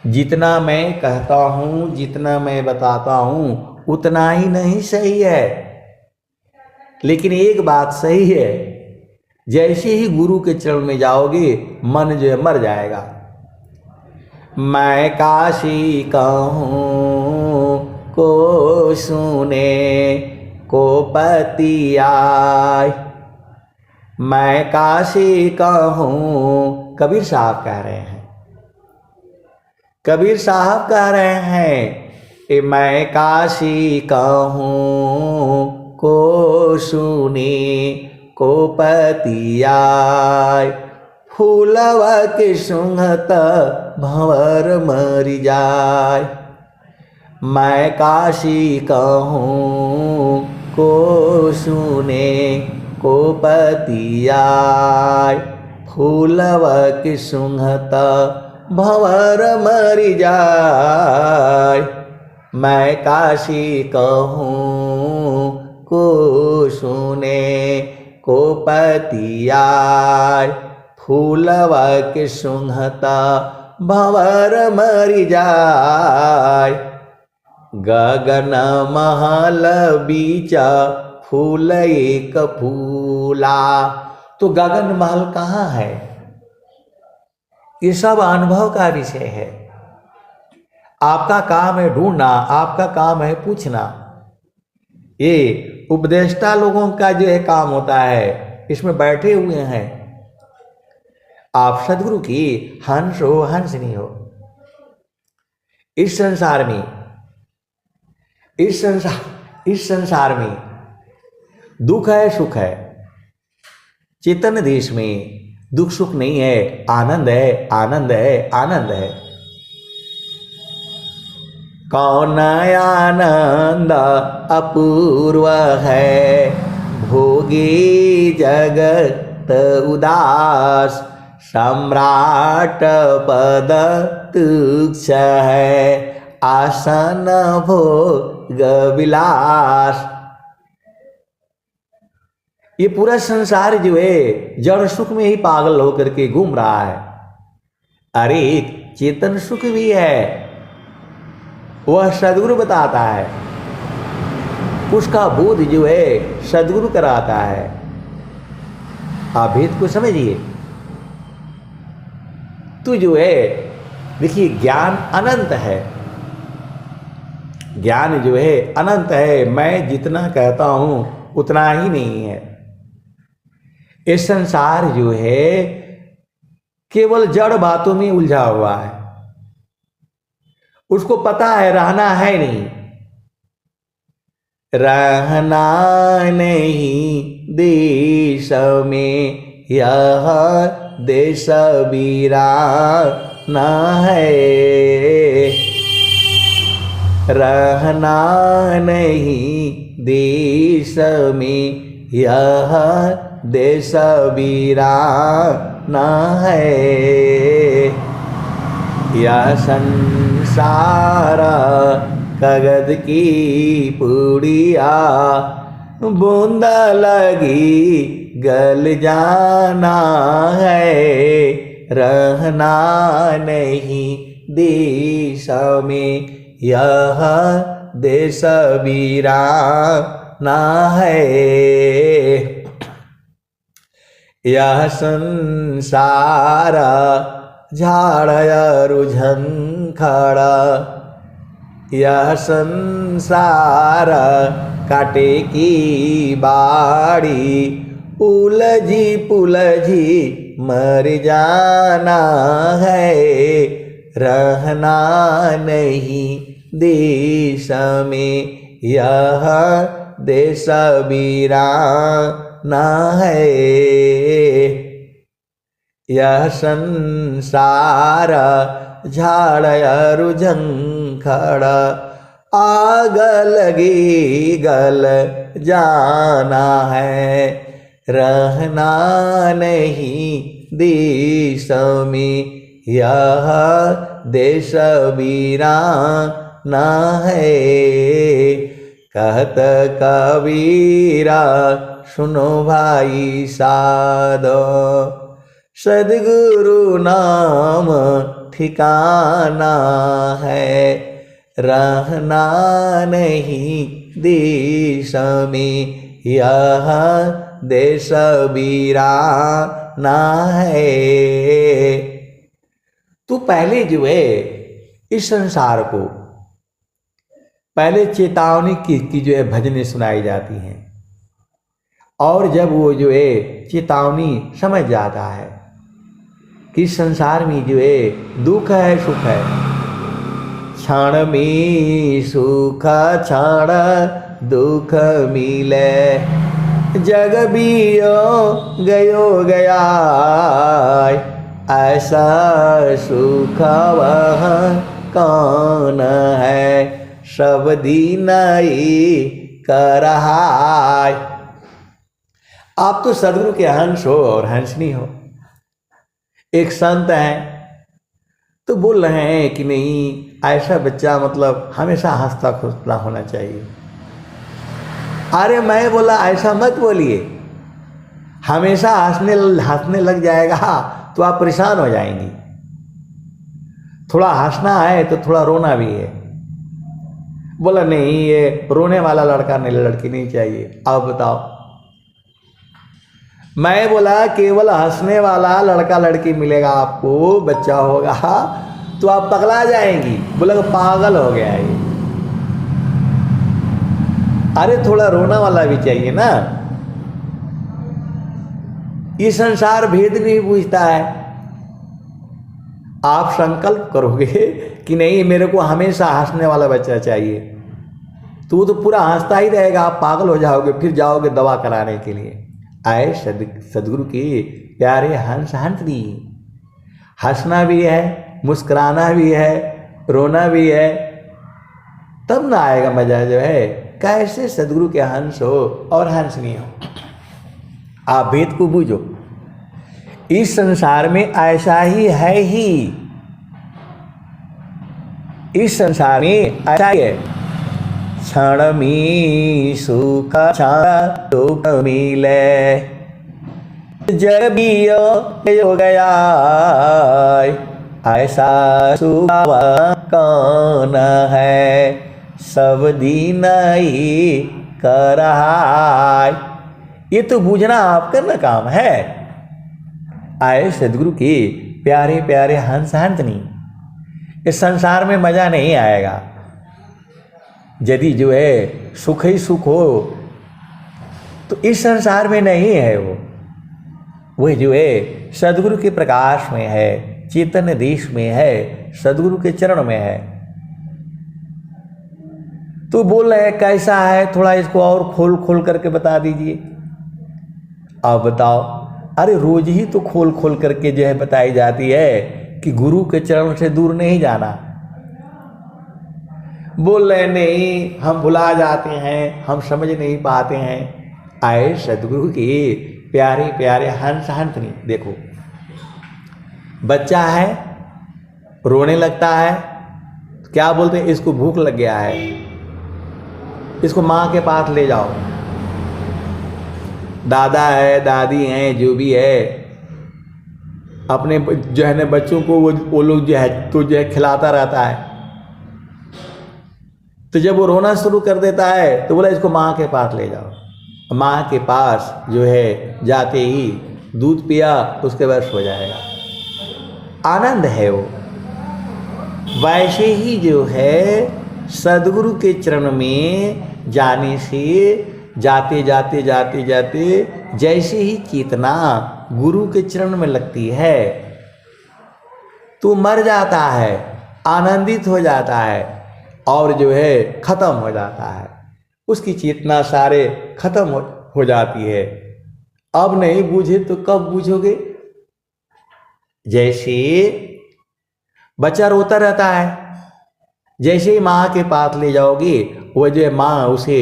S1: जितना मैं कहता हूं, जितना मैं बताता हूं, उतना ही नहीं सही है। लेकिन एक बात सही है, जैसे ही गुरु के चरण में जाओगे मन जो है मर जाएगा। मैं काशी कहूँ को सुने, को पति आए। मैं काशी का हूँ, कबीर साहब कह रहे हैं, कबीर साहब कह रहे हैं, मैं काशी का हूँ, को सुनी को पति आए। फूलवा के सुंघत भंवर मरि जाय। मैं काशी का हूँ, को सुने को पति आय। फूलवा के सुंघत भंवर मरि जाय। मैं काशी का हूँ, को सुने को पति आय। फूलवा के सुंघता भंवर मरि जाय। गगन महल बीचा फूल एक फूला। तो गगन महल कहाँ है? ये सब अनुभव का विषय है। आपका काम है ढूंढना, आपका काम है पूछना। ये उपदेष्टा लोगों का जो है काम होता है, इसमें बैठे हुए हैं। आप सदगुरु की हंस हो हंसनी हो। इस संसार में दुख है सुख है। चेतन देश में दुख सुख नहीं है, आनंद है, आनंद है, आनंद है। कौन आनंद अपूर्व है, भोगी जगत उदास। सम्राट पद तुच्छ है, आसन भोग विलास। ये पूरा संसार जो है जड़ सुख में ही पागल होकर के घूम रहा है। अरे चेतन सुख भी है, वह सदगुरु बताता है। उसका बोध जो है सदगुरु कराता है। आप भेद को समझिए। तो जो है देखिए, ज्ञान अनंत है, ज्ञान जो है अनंत है। मैं जितना कहता हूं उतना ही नहीं है। ये संसार जो है केवल जड़ बातों में उलझा हुआ है। उसको पता है रहना है नहीं, रहना नहीं देश में, यह देश वीराना है। रहना नहीं देश में, यह देश वीराना है। यह संसार कागज की पुड़िया, बूंद लगी गल जाना है। रहना नहीं देश में, यह देश वीराना है। यह संसार झाड़ झंखड़, यह संसार काटे की बाड़ी। उलझी पुलझी मर जाना है। रहना नहीं देश में, यह देश वीराना है। यह संसार झाड़ झंखड़, आग लगी गल जाना है। रहना नहीं देश में, यह देश वीराना है। कहत कबीरा सुनो भाई साधो, सद्गुरु नाम ठिकाना है। रहना नहीं देश में, यह देश वीराना है। तू पहले जो है इस संसार को पहले चेतावनी की जो है भजनें सुनाई जाती हैं, और जब वो जो है चेतावनी समझ जाता है कि संसार में जो है दुख है सुख है, क्षण में सुख क्षण दुख मिले, जग बियो गयो गया, ऐसा सुख वह कौन है, सब दिन ही कर रहा। आप तो सदगुरु के हंस हो और हंसनी हो। एक संत हैं तो बोल रहे हैं कि नहीं, ऐसा बच्चा मतलब हमेशा हंसता खुशता होना चाहिए। अरे मैं बोला ऐसा मत बोलिए, हमेशा हंसने लग जाएगा तो आप परेशान हो जाएंगी। थोड़ा हंसना है तो थोड़ा रोना भी है। बोला नहीं, ये रोने वाला लड़का नहीं लड़की नहीं चाहिए। अब बताओ, मैं बोला केवल हंसने वाला लड़का लड़की मिलेगा आपको, बच्चा होगा तो आप पगला जाएंगी। बोला पागल हो गया ये। अरे थोड़ा रोना वाला भी चाहिए ना। ये संसार भेद नहीं पूछता है। आप संकल्प करोगे कि नहीं मेरे को हमेशा हंसने वाला बच्चा चाहिए, तो वो तो पूरा हंसता ही रहेगा, आप पागल हो जाओगे, फिर जाओगे दवा कराने के लिए। आए सदगुरु के प्यारे हंस हंसनी, हंसना भी है, मुस्कुराना भी है, रोना भी है, तब ना आएगा मजा जो है। कैसे सदगुरु के हंस हो और हंसनी हो। आप भेद को बूझो, इस संसार में ऐसा ही है ही, इस संसार में ऐसा ही है। क्षण में सुख क्षण दुख मिले, जग बियो हो गया, ऐसा सुख कौन है, सब दिन ही कर रहा। ये तो बूझना आपका ना काम है। आए सदगुरु के प्यारे प्यारे हंस हंसनी, इस संसार में मजा नहीं आएगा यदि जो है सुख ही सुख हो, तो इस संसार में नहीं है वो जो है सदगुरु के प्रकाश में है, चेतन देश में है, सदगुरु के चरण में है। तो बोल रहे हैं कैसा है, थोड़ा इसको और खोल खोल करके बता दीजिए। अब बताओ, अरे रोज ही तो खोल खोल करके जो है बताई जाती है कि गुरु के चरण से दूर नहीं जाना। बोल रहे नहीं, हम भुला जाते हैं, हम समझ नहीं पाते हैं। आए सदगुरु के प्यारे प्यारे हंस हंसनी। देखो, बच्चा है, रोने लगता है, क्या बोलते हैं, इसको भूख लग गया है, इसको माँ के पास ले जाओ। दादा है, दादी हैं, जो भी है, अपने जो है ना बच्चों को वो लोग जो है तो जो है खिलाता रहता है। तो जब वो रोना शुरू कर देता है तो बोला इसको माँ के पास ले जाओ। माँ के पास जो है जाते ही दूध पिया, उसके वश हो जाएगा। आनंद है वो। वैसे ही जो है सदगुरु के चरण में जाने से जाते जाते जाते जाते जैसे ही चेतना गुरु के चरण में लगती है तो मर जाता है, आनंदित हो जाता है और जो है खत्म हो जाता है। उसकी चेतना सारे खत्म हो जाती है। अब नहीं बूझे तो कब बूझोगे। जैसे बच्चा रोता रहता है, जैसे ही माँ के पास ले जाओगे वो जो है माँ उसे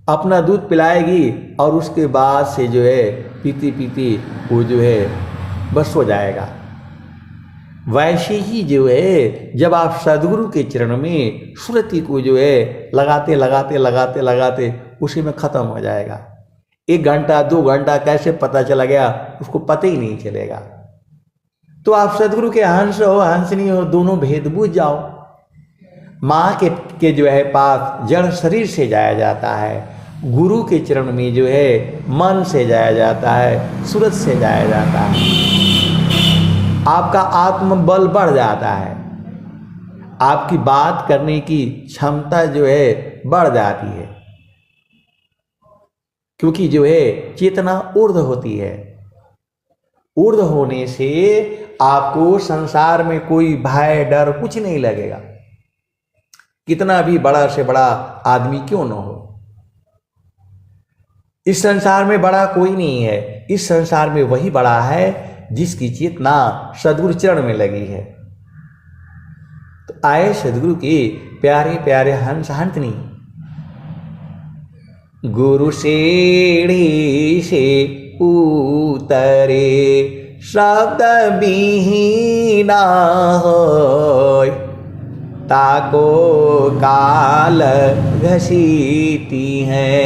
S1: अपना दूध पिलाएगी और उसके बाद से जो है पीती पीती वो जो है बस हो जाएगा। वैसे ही जो है जब आप सदगुरु के चरण में सुरति को जो है लगाते लगाते लगाते लगाते उसी में ख़त्म हो जाएगा। 1 घंटा 2 घंटा कैसे पता चला गया उसको पता ही नहीं चलेगा। तो आप सदगुरु के हंस हो हंसनी हो, दोनों भेद बूझ जाओ। माँ के जो है पास जड़ शरीर से जाया जाता है, गुरु के चरण में जो है मन से जाया जाता है, सूरत से जाया जाता है। आपका आत्मबल बढ़ जाता है। आपकी बात करने की क्षमता जो है बढ़ जाती है, क्योंकि जो है चेतना ऊर्ध्व होती है। ऊर्ध्व होने से आपको संसार में कोई भय डर कुछ नहीं लगेगा, कितना भी बड़ा से बड़ा आदमी क्यों न हो। इस संसार में बड़ा कोई नहीं है, इस संसार में वही बड़ा है जिसकी चेतना सद्गुरु चरण में लगी है। तो आए सद्गुरु के प्यारे प्यारे हंस हंसनी, गुरु सीढ़ी से उतरे शब्द विहीना होय, ताको काल घसीटी है,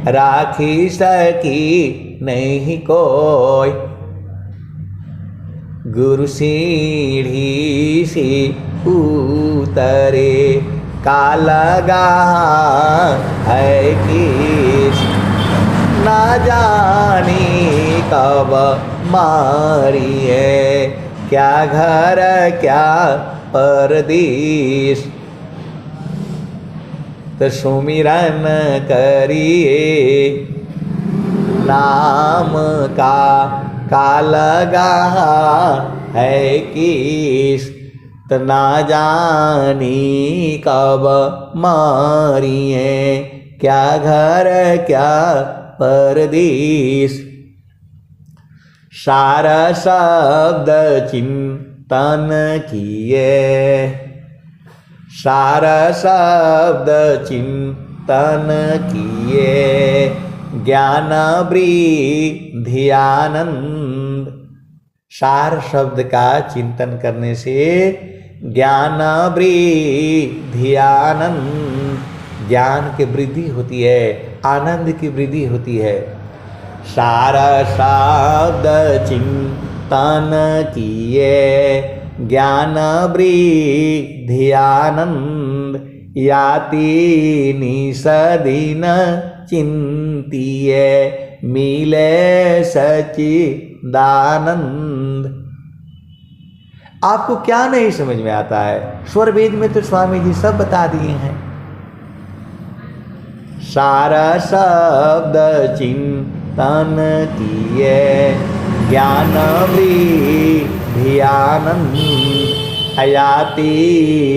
S1: राखी सकी नहीं कोई। गुरु सीढ़ी से उतरे का लगा है किस, ना जाने कब मारी है, क्या घर क्या परदेश। तो सुमिरन करिए नाम का लगा है किस, तो ना जानी कब मारी है, क्या घर क्या परदेश। सारा शब्द चिंतन किए, सारा शब्द चिंतन किए, ज्ञान वृद्धि आनंद। सार शब्द का चिंतन करने से ज्ञान वृद्धि आनंद, ज्ञान की वृद्धि होती है, आनंद की वृद्धि होती है। सारा शब्द चिंतन किए, ज्ञान वृद्धि आनंद, याति निसदीन चिंतिए, मिले सच्चिदानंद। आपको क्या नहीं समझ में आता है? स्वर वेद में तो स्वामी जी सब बता दिए हैं। सारा शब्द चिंतन किए, ज्ञान वृद्धि आनंद, अयाति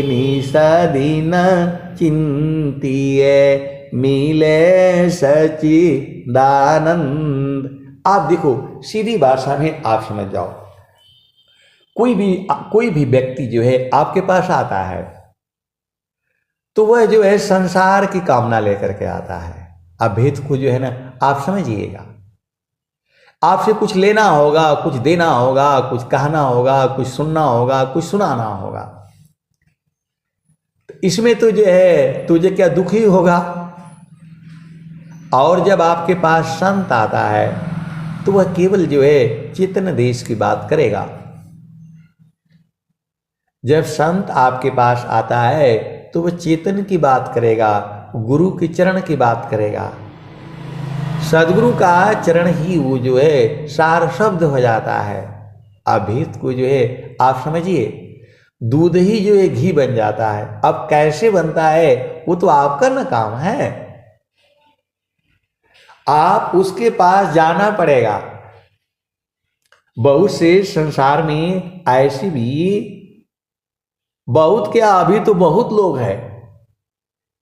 S1: निसदीन चिंतिए, मिले सच्चिदानंद। आप देखो, सीधी भाषा में आप समझ जाओ, कोई भी व्यक्ति जो है आपके पास आता है तो वह जो है संसार की कामना लेकर के आता है। अब भेद को जो है ना आप समझिएगा, आपसे कुछ लेना होगा, कुछ देना होगा, कुछ कहना होगा, कुछ सुनना होगा, कुछ सुनाना होगा। तो इसमें तो जो है तुझे क्या दुखी होगा। और जब आपके पास संत आता है तो वह केवल जो है चेतन देश की बात करेगा। जब संत आपके पास आता है तो वह चेतन की बात करेगा, गुरु के चरण की बात करेगा। सदगुरु का चरण ही वो जो है सार शब्द हो जाता है। अभेद को जो है आप समझिए, दूध ही जो है घी बन जाता है। अब कैसे बनता है वो तो आपका ना काम है, आप उसके पास जाना पड़ेगा। बहुत से संसार में ऐसे भी बहुत क्या अभी तो बहुत लोग हैं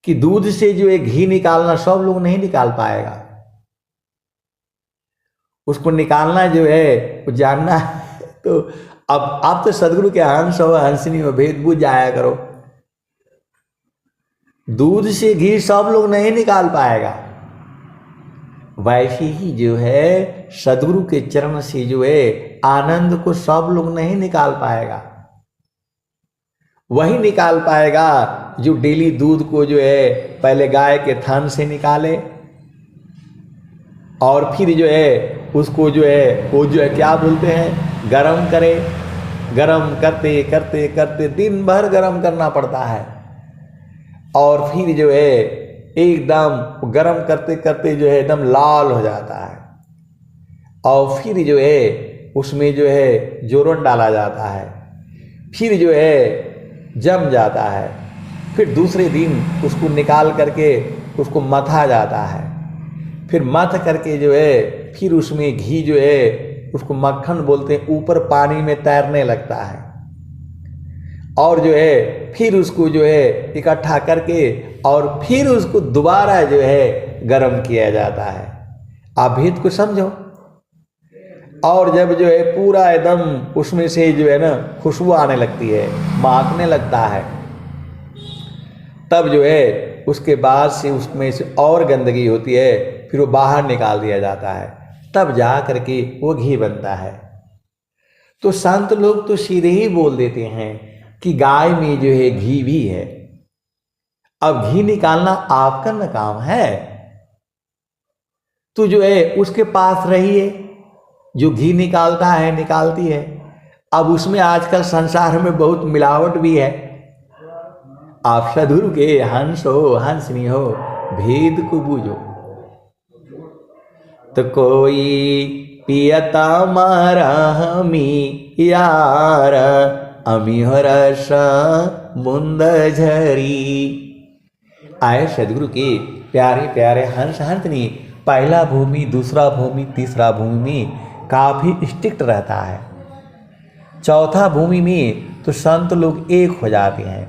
S1: कि दूध से जो है घी निकालना सब लोग नहीं निकाल पाएगा। उसको निकालना जो है वो जानना है। तो अब आप तो सदगुरु के हंस और हंसनी में भेद बुझ जाया करो। दूध से घी सब लोग नहीं निकाल पाएगा, वैसे ही जो है सदगुरु के चरण से जो है आनंद को सब लोग नहीं निकाल पाएगा। वही निकाल पाएगा जो डेली दूध को जो है पहले गाय के थन से निकाले और फिर जो है उसको जो है वो जो है क्या बोलते हैं गरम करे। गरम करते करते करते दिन भर गरम करना पड़ता है और फिर जो है एकदम गरम करते करते जो है एकदम लाल हो जाता है और फिर जो है उसमें जो है जोरन डाला जाता है। फिर जो है जम जाता है, फिर दूसरे दिन उसको निकाल करके उसको मथा जाता है, फिर मथ करके जो है फिर उसमें घी जो है उसको मक्खन बोलते हैं, ऊपर पानी में तैरने लगता है। और जो है फिर उसको जो है इकट्ठा करके और फिर उसको दोबारा जो है गर्म किया जाता है। आप भेद को समझो। और जब जो है पूरा एकदम उसमें से जो है ना खुशबू आने लगती है, महकने लगता है, तब जो है उसके बाद से उसमें से और गंदगी होती है, फिर वो बाहर निकाल दिया जाता है, तब जा करके वो घी बनता है। तो संत लोग तो सीधे ही बोल देते हैं कि गाय में जो है घी भी है। अब घी निकालना आपका न काम है, तो जो है उसके पास रहिए, जो घी निकालता है निकालती है। अब उसमें आजकल संसार में बहुत मिलावट भी है। आप सदगुरु के हंस हो हंसनी हो, भेद को बूझो। तो कोई पियता मारा हमी यार, अमी हो रस मुंद झरी। आए सदगुरु के प्यारे प्यारे हंस हंसनी। पहला भूमि, दूसरा भूमि, तीसरा भूमि में काफ़ी स्ट्रिक्ट रहता है। चौथा भूमि में तो संत लोग एक हो जाते हैं,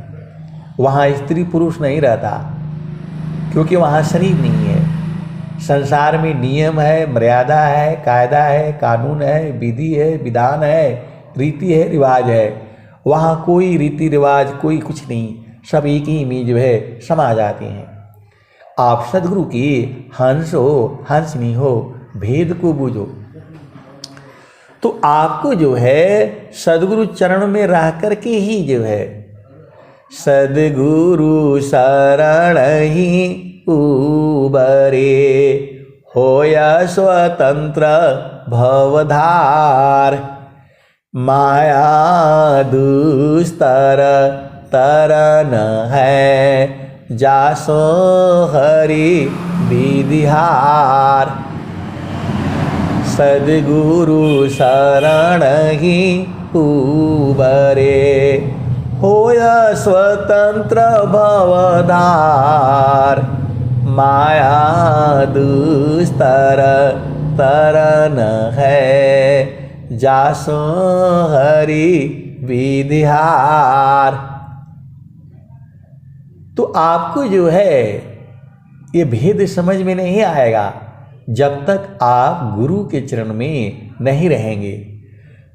S1: वहाँ स्त्री पुरुष नहीं रहता, क्योंकि वहाँ शरीर नहीं है। संसार में नियम है, मर्यादा है, कायदा है, कानून है, विधि है, विधान है, रीति है, रिवाज है। वहाँ कोई रीति रिवाज कोई कुछ नहीं, सब एक ही में जो है समा जाते हैं। आप सदगुरु की हंस हो हंसनी हो, भेद को बूझो। तो आपको जो है सदगुरु चरण में रह कर के ही जो है सदगुरु शरण ही उबरे, होया स्वतंत्र भवधार। माया दुस्तर तरन है, जासो हरि विधिहार। सदगुरु शरण ही उबरे, होया स्वतंत्र भवधार। माया दुस्तर तरन है, जासो हरि विधिहार। तो आपको जो है ये भेद समझ में नहीं आएगा जब तक आप गुरु के चरण में नहीं रहेंगे।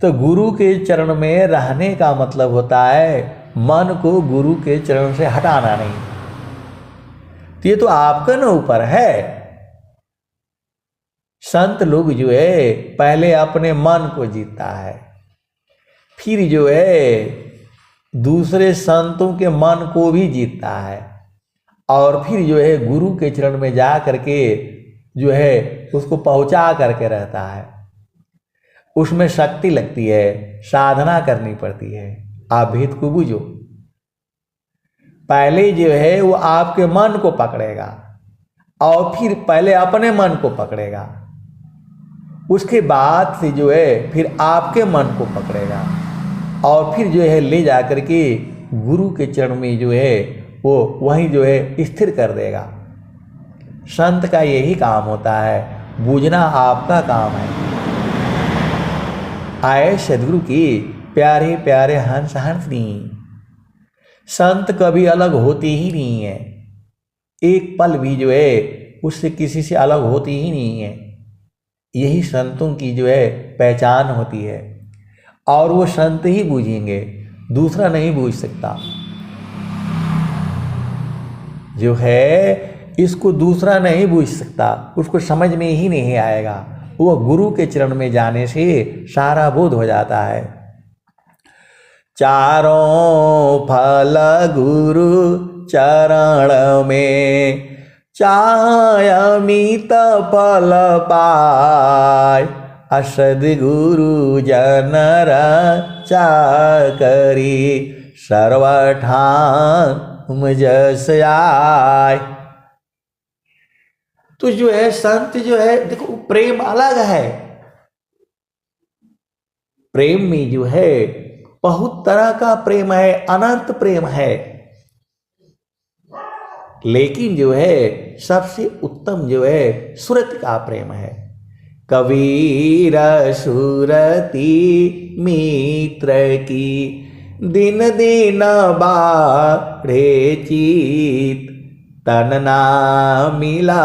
S1: तो गुरु के चरण में रहने का मतलब होता है मन को गुरु के चरण से हटाना नहीं। तो ये तो आपका न ऊपर है। संत लोग जो है पहले अपने मन को जीतता है, फिर जो है दूसरे संतों के मन को भी जीतता है, और फिर जो है गुरु के चरण में जा करके जो है उसको पहुंचा करके रहता है। उसमें शक्ति लगती है, साधना करनी पड़ती है। आप भेद को बूझो। पहले जो है वो आपके मन को पकड़ेगा और फिर पहले अपने मन को पकड़ेगा, उसके बाद से जो है फिर आपके मन को पकड़ेगा और फिर जो है ले जा कर के गुरु के चरण में जो है वो वहीं जो है स्थिर कर देगा। संत का यही काम होता है, बूझना आपका काम है। आए सदगुरु की प्यारे प्यारे हंस हंसनी। संत कभी अलग होते ही नहीं है, एक पल भी जो है उससे किसी से अलग होती ही नहीं है। यही संतों की जो है पहचान होती है, और वो संत ही बूझेंगे, दूसरा नहीं बूझ सकता। जो है इसको दूसरा नहीं बूझ सकता, उसको समझ में ही नहीं आएगा। वो गुरु के चरण में जाने से सारा बोध हो जाता है। चारों फल गुरु चरण में, चाहे अमित फल पाय। सद्गुरु जनर चाकरी, सर्वठाम जस आय। तो जो है संत जो है देखो प्रेम अलग है। प्रेम में जो है बहुत तरह का प्रेम है, अनंत प्रेम है, लेकिन जो है सबसे उत्तम जो है सुरत का प्रेम है। कबीर सुरती मित्र की, दिन दिन बाढ़े चित, तन ना मिला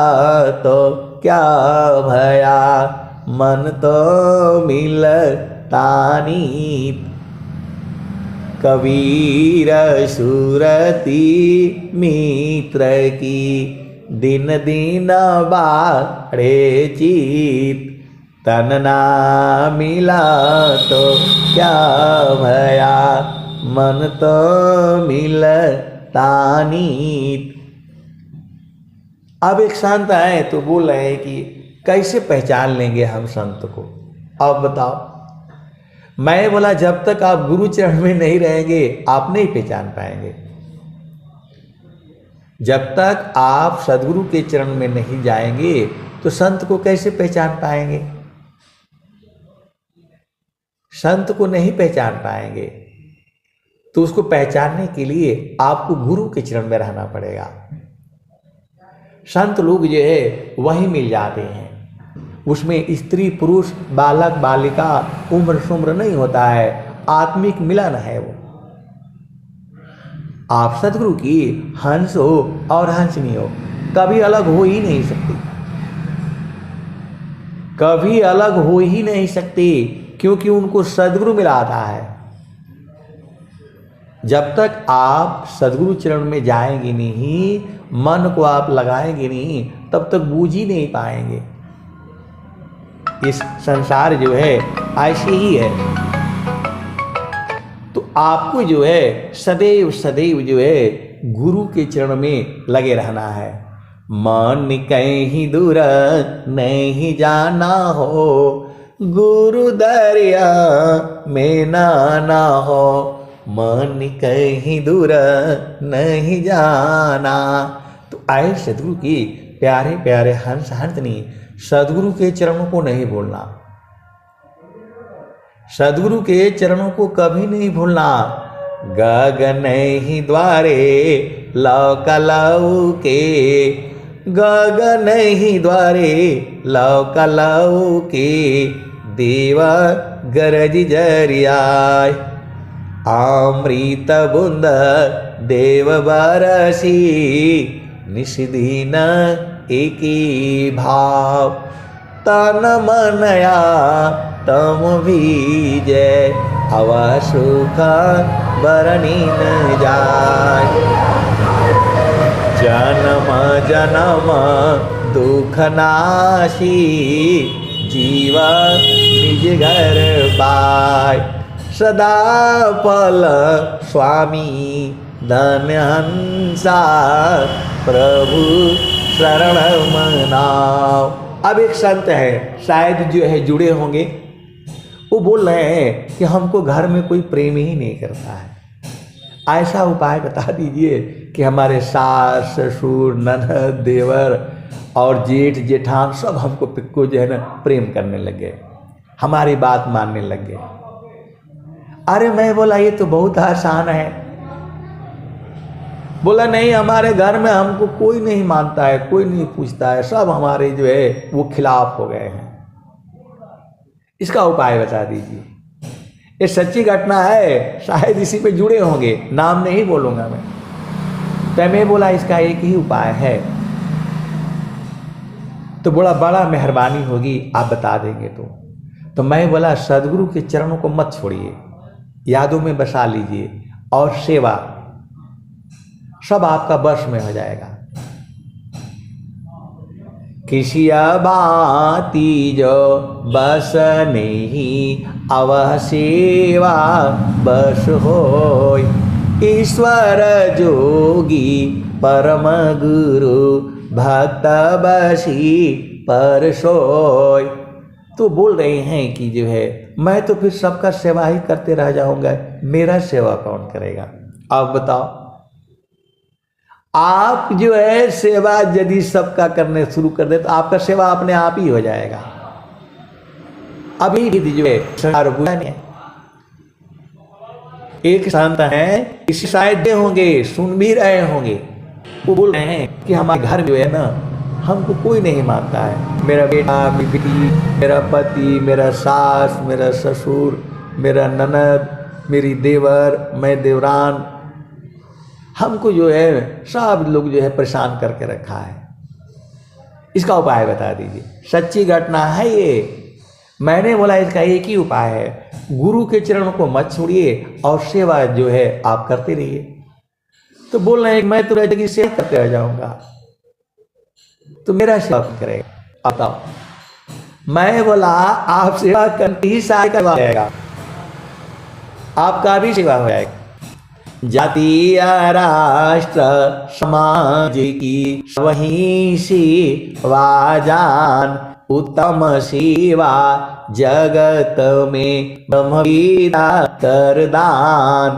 S1: तो क्या भया, मन तो मिलता नीत। कबीर सुरती मित्र की, दिन दिन बाढ़े चित, तन ना मिला तो क्या भया, मन तो मिलता नीत। अब एक संत आए तो बोल रहे हैं कि कैसे पहचान लेंगे हम संत को, अब बताओ। मैं बोला जब तक आप गुरु चरण में नहीं रहेंगे आप नहीं पहचान पाएंगे। जब तक आप सदगुरु के चरण में नहीं जाएंगे तो संत को कैसे पहचान पाएंगे? संत को नहीं पहचान पाएंगे। तो उसको पहचानने के लिए आपको गुरु के चरण में रहना पड़ेगा। संत लोग जो है वही मिल जाते हैं, उसमें स्त्री पुरुष बालक बालिका उम्र सुम्र नहीं होता है, आत्मिक मिलन है वो। आप सदगुरु की हंस हो और हंसनी हो, कभी अलग हो ही नहीं सकती, कभी अलग हो ही नहीं सकती, क्योंकि उनको सदगुरु मिलाता है। जब तक आप सदगुरु चरण में जाएंगे नहीं, मन को आप लगाएंगे नहीं, तब तक बूझ ही नहीं पाएंगे। इस संसार जो है ऐसे ही है। तो आपको जो है सदैव सदैव जो है गुरु के चरण में लगे रहना है। मन कहीं दूर नहीं जाना हो, गुरु दरिया में ना हो, मन कहीं दूर नहीं जाना। तो आए सदगुरु की प्यारे प्यारे हंस हंसनी, सदगुरु के चरणों को नहीं भूलना, सदगुरु के चरणों को कभी नहीं भूलना। गगन ही द्वारे लौकलऊ के, गगन ही द्वारे लौकलऊ के, देवा गरज जरियाय, अमृत बुंद देव बरसी, निषिधीन एकी भाव, तन मनया तम भीजे, हवा सुख बरनी न जाय। जन्म जन्म दुख नाशी, जीवा निज घर पाय, सदा पल स्वामी धन हंसा, प्रभु शरण मनाओ। अब एक संत है, शायद जो है जुड़े होंगे, वो बोल रहे हैं कि हमको घर में कोई प्रेम ही नहीं करता है, ऐसा उपाय बता दीजिए कि हमारे सास ससुर ननद देवर और जेठ जेठान सब हमको जो है ना प्रेम करने लगे, हमारी बात मानने लग गए। अरे मैं बोला ये तो बहुत आसान है। बोला नहीं, हमारे घर में हमको कोई नहीं मानता है, कोई नहीं पूछता है, सब हमारे जो है वो खिलाफ हो गए हैं, इसका उपाय बता दीजिए। ये सच्ची घटना है, शायद इसी पे जुड़े होंगे, नाम नहीं बोलूंगा मैं। तो मैं बोला इसका एक ही उपाय है। तो बोला बड़ा मेहरबानी होगी आप बता देंगे तो मैं बोला सदगुरु के चरणों को मत छोड़िए, यादों में बसा लीजिए और सेवा सब आपका वश में हो जाएगा। किसी बाती जो बस नहीं, अवह सेवा बस होय, ईश्वर जोगी परम गुरु, भक्त बसी पर सोय। तो बोल रहे हैं कि जो है मैं तो फिर सबका सेवा ही करते रह जाऊंगा, मेरा सेवा कौन करेगा? अब बताओ, आप जो है सेवा यदि सबका करने शुरू कर दे तो आपका सेवा अपने आप ही हो जाएगा। अभी भी जो है एक संत हैं, इसी शायद दे होंगे, सुन भी रहे होंगे, वो बोल रहे हैं कि हमारे घर जो है ना, हमको कोई नहीं मानता है। मेरा बेटा, मेरी बेटी, मेरा पति, मेरा सास, मेरा ससुर, मेरा ननद, मेरी देवर, मैं देवरान, हमको जो है सब लोग जो है परेशान करके रखा है। इसका उपाय बता दीजिए। सच्ची घटना है ये। मैंने बोला इसका एक ही उपाय है, गुरु के चरणों को मत छोड़िए और सेवा जो है आप करते रहिए। तो बोल रहे हैं मैं तो रहते की सेवा करते रह जाऊंगा, तो मेरा सेवा करेगा बताओ। मैं बोला आप सेवा करते ही सारे का जाएगा, आपका भी सेवा हो जाएगा। जातीय राष्ट्र समाज की वहीं सेवा जान, उत्तम सेवा जगत में ब्रह्मविदा कर दान।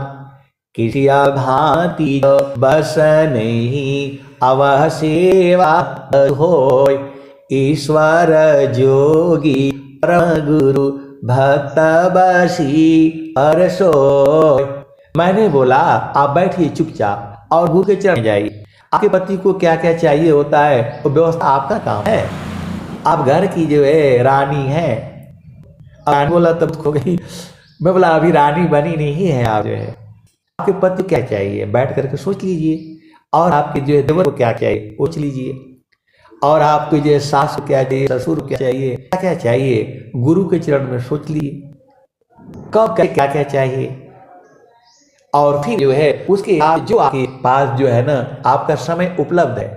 S1: किसी भांति बस नहीं अवह सेवा होय, ईश्वर जोगी परम गुरु भक्त बसी अर सोय। मैंने बोला आप बैठिए चुपचाप और गुरु के चरण जाइए। आपके पति को क्या क्या चाहिए होता है वो व्यवस्था आपका काम है। आप घर की जो है रानी है। रानी बोला तब खो गई। मैं बोला अभी रानी बनी नहीं है आप जो है, आपके पति को क्या चाहिए बैठ करके सोच लीजिए, और आपके जो है देवर को क्या चाहिए सोच लीजिए, और आपके जो है सास को क्या चाहिए, ससुर को क्या चाहिए, क्या क्या चाहिए गुरु के चरण में सोच लीजिए कब क्या क्या चाहिए। और फिर जो है उसके जो आपके पास जो है ना आपका समय उपलब्ध है,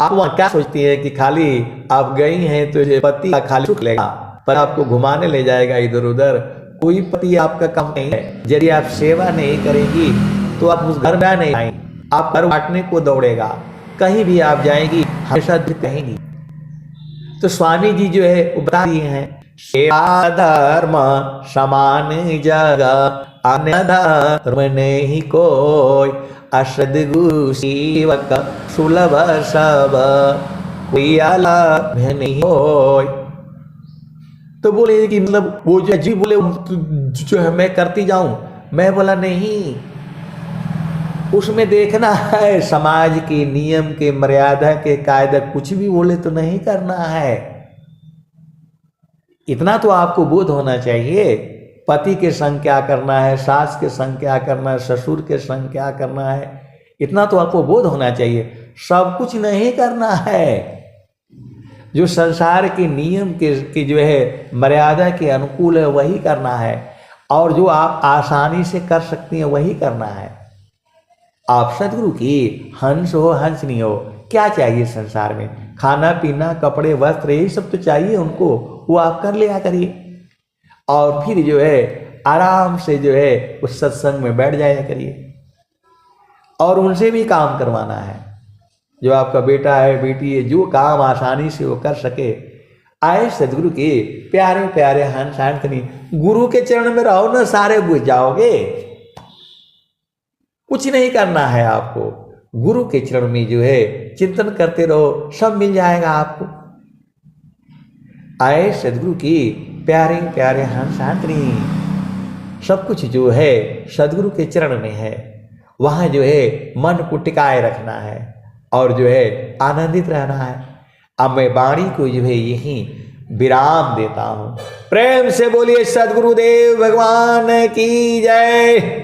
S1: आप वहाँ क्या सोचती है कि खाली आप गई हैं तो ये पति का खाली सुख लेगा, पर आपको घुमाने ले जाएगा इधर उधर। कोई पति आपका काम नहीं है। यदि आप सेवा नहीं करेंगी तो आप उस घर में नहीं आएंगी, आप घर बांटने को दौड़ेगा। कहीं भी आप जाएंगी हमेशा कहेंगी। तो स्वामी जी जो है वो बता दिए हैं, सेवा धर्म समान जगह अन्य धर्म नहीं कोई, असदगुरु सेवक सुलभ सब कोई अलग नहीं होय। तो बोले कि मतलब वो जो जी बोले जो है मैं करती जाऊं। मैं बोला नहीं, उसमें देखना है समाज के नियम के मर्यादा के कायदा, कुछ भी बोले तो नहीं करना है। इतना तो आपको बोध होना चाहिए, पति के संग क्या करना है, सास के संग क्या करना है, ससुर के संग क्या करना है, इतना तो आपको बोध होना चाहिए। सब कुछ नहीं करना है। जो संसार के नियम के जो है मर्यादा के अनुकूल है वही करना है, और जो आप आसानी से कर सकती हैं वही करना है। आप सदगुरु की हंस हो हंसनी हो, क्या चाहिए संसार में, खाना पीना कपड़े वस्त्र यही सब तो चाहिए उनको, वो आप कर लिया करिए। और फिर जो है आराम से जो है उस सत्संग में बैठ जाया करिए, और उनसे भी काम करवाना है। जो आपका बेटा है बेटी है, जो काम आसानी से वो कर सके, आए सदगुरु के प्यारे प्यारे हंस हंसनी गुरु के चरण में रहो ना, सारे बुझ जाओगे। कुछ नहीं करना है आपको, गुरु के चरण में जो है चिंतन करते रहो, सब मिल जाएगा आपको। आए सदगुरु की प्यारे प्यारे हंस हंसनी, सब कुछ जो है सदगुरु के चरण में है। वहाँ जो है मन को टिकाए रखना है और जो है आनंदित रहना है। अब मैं वाणी को जो है यहीं विराम देता हूँ। प्रेम से बोलिए सदगुरुदेव भगवान की जय।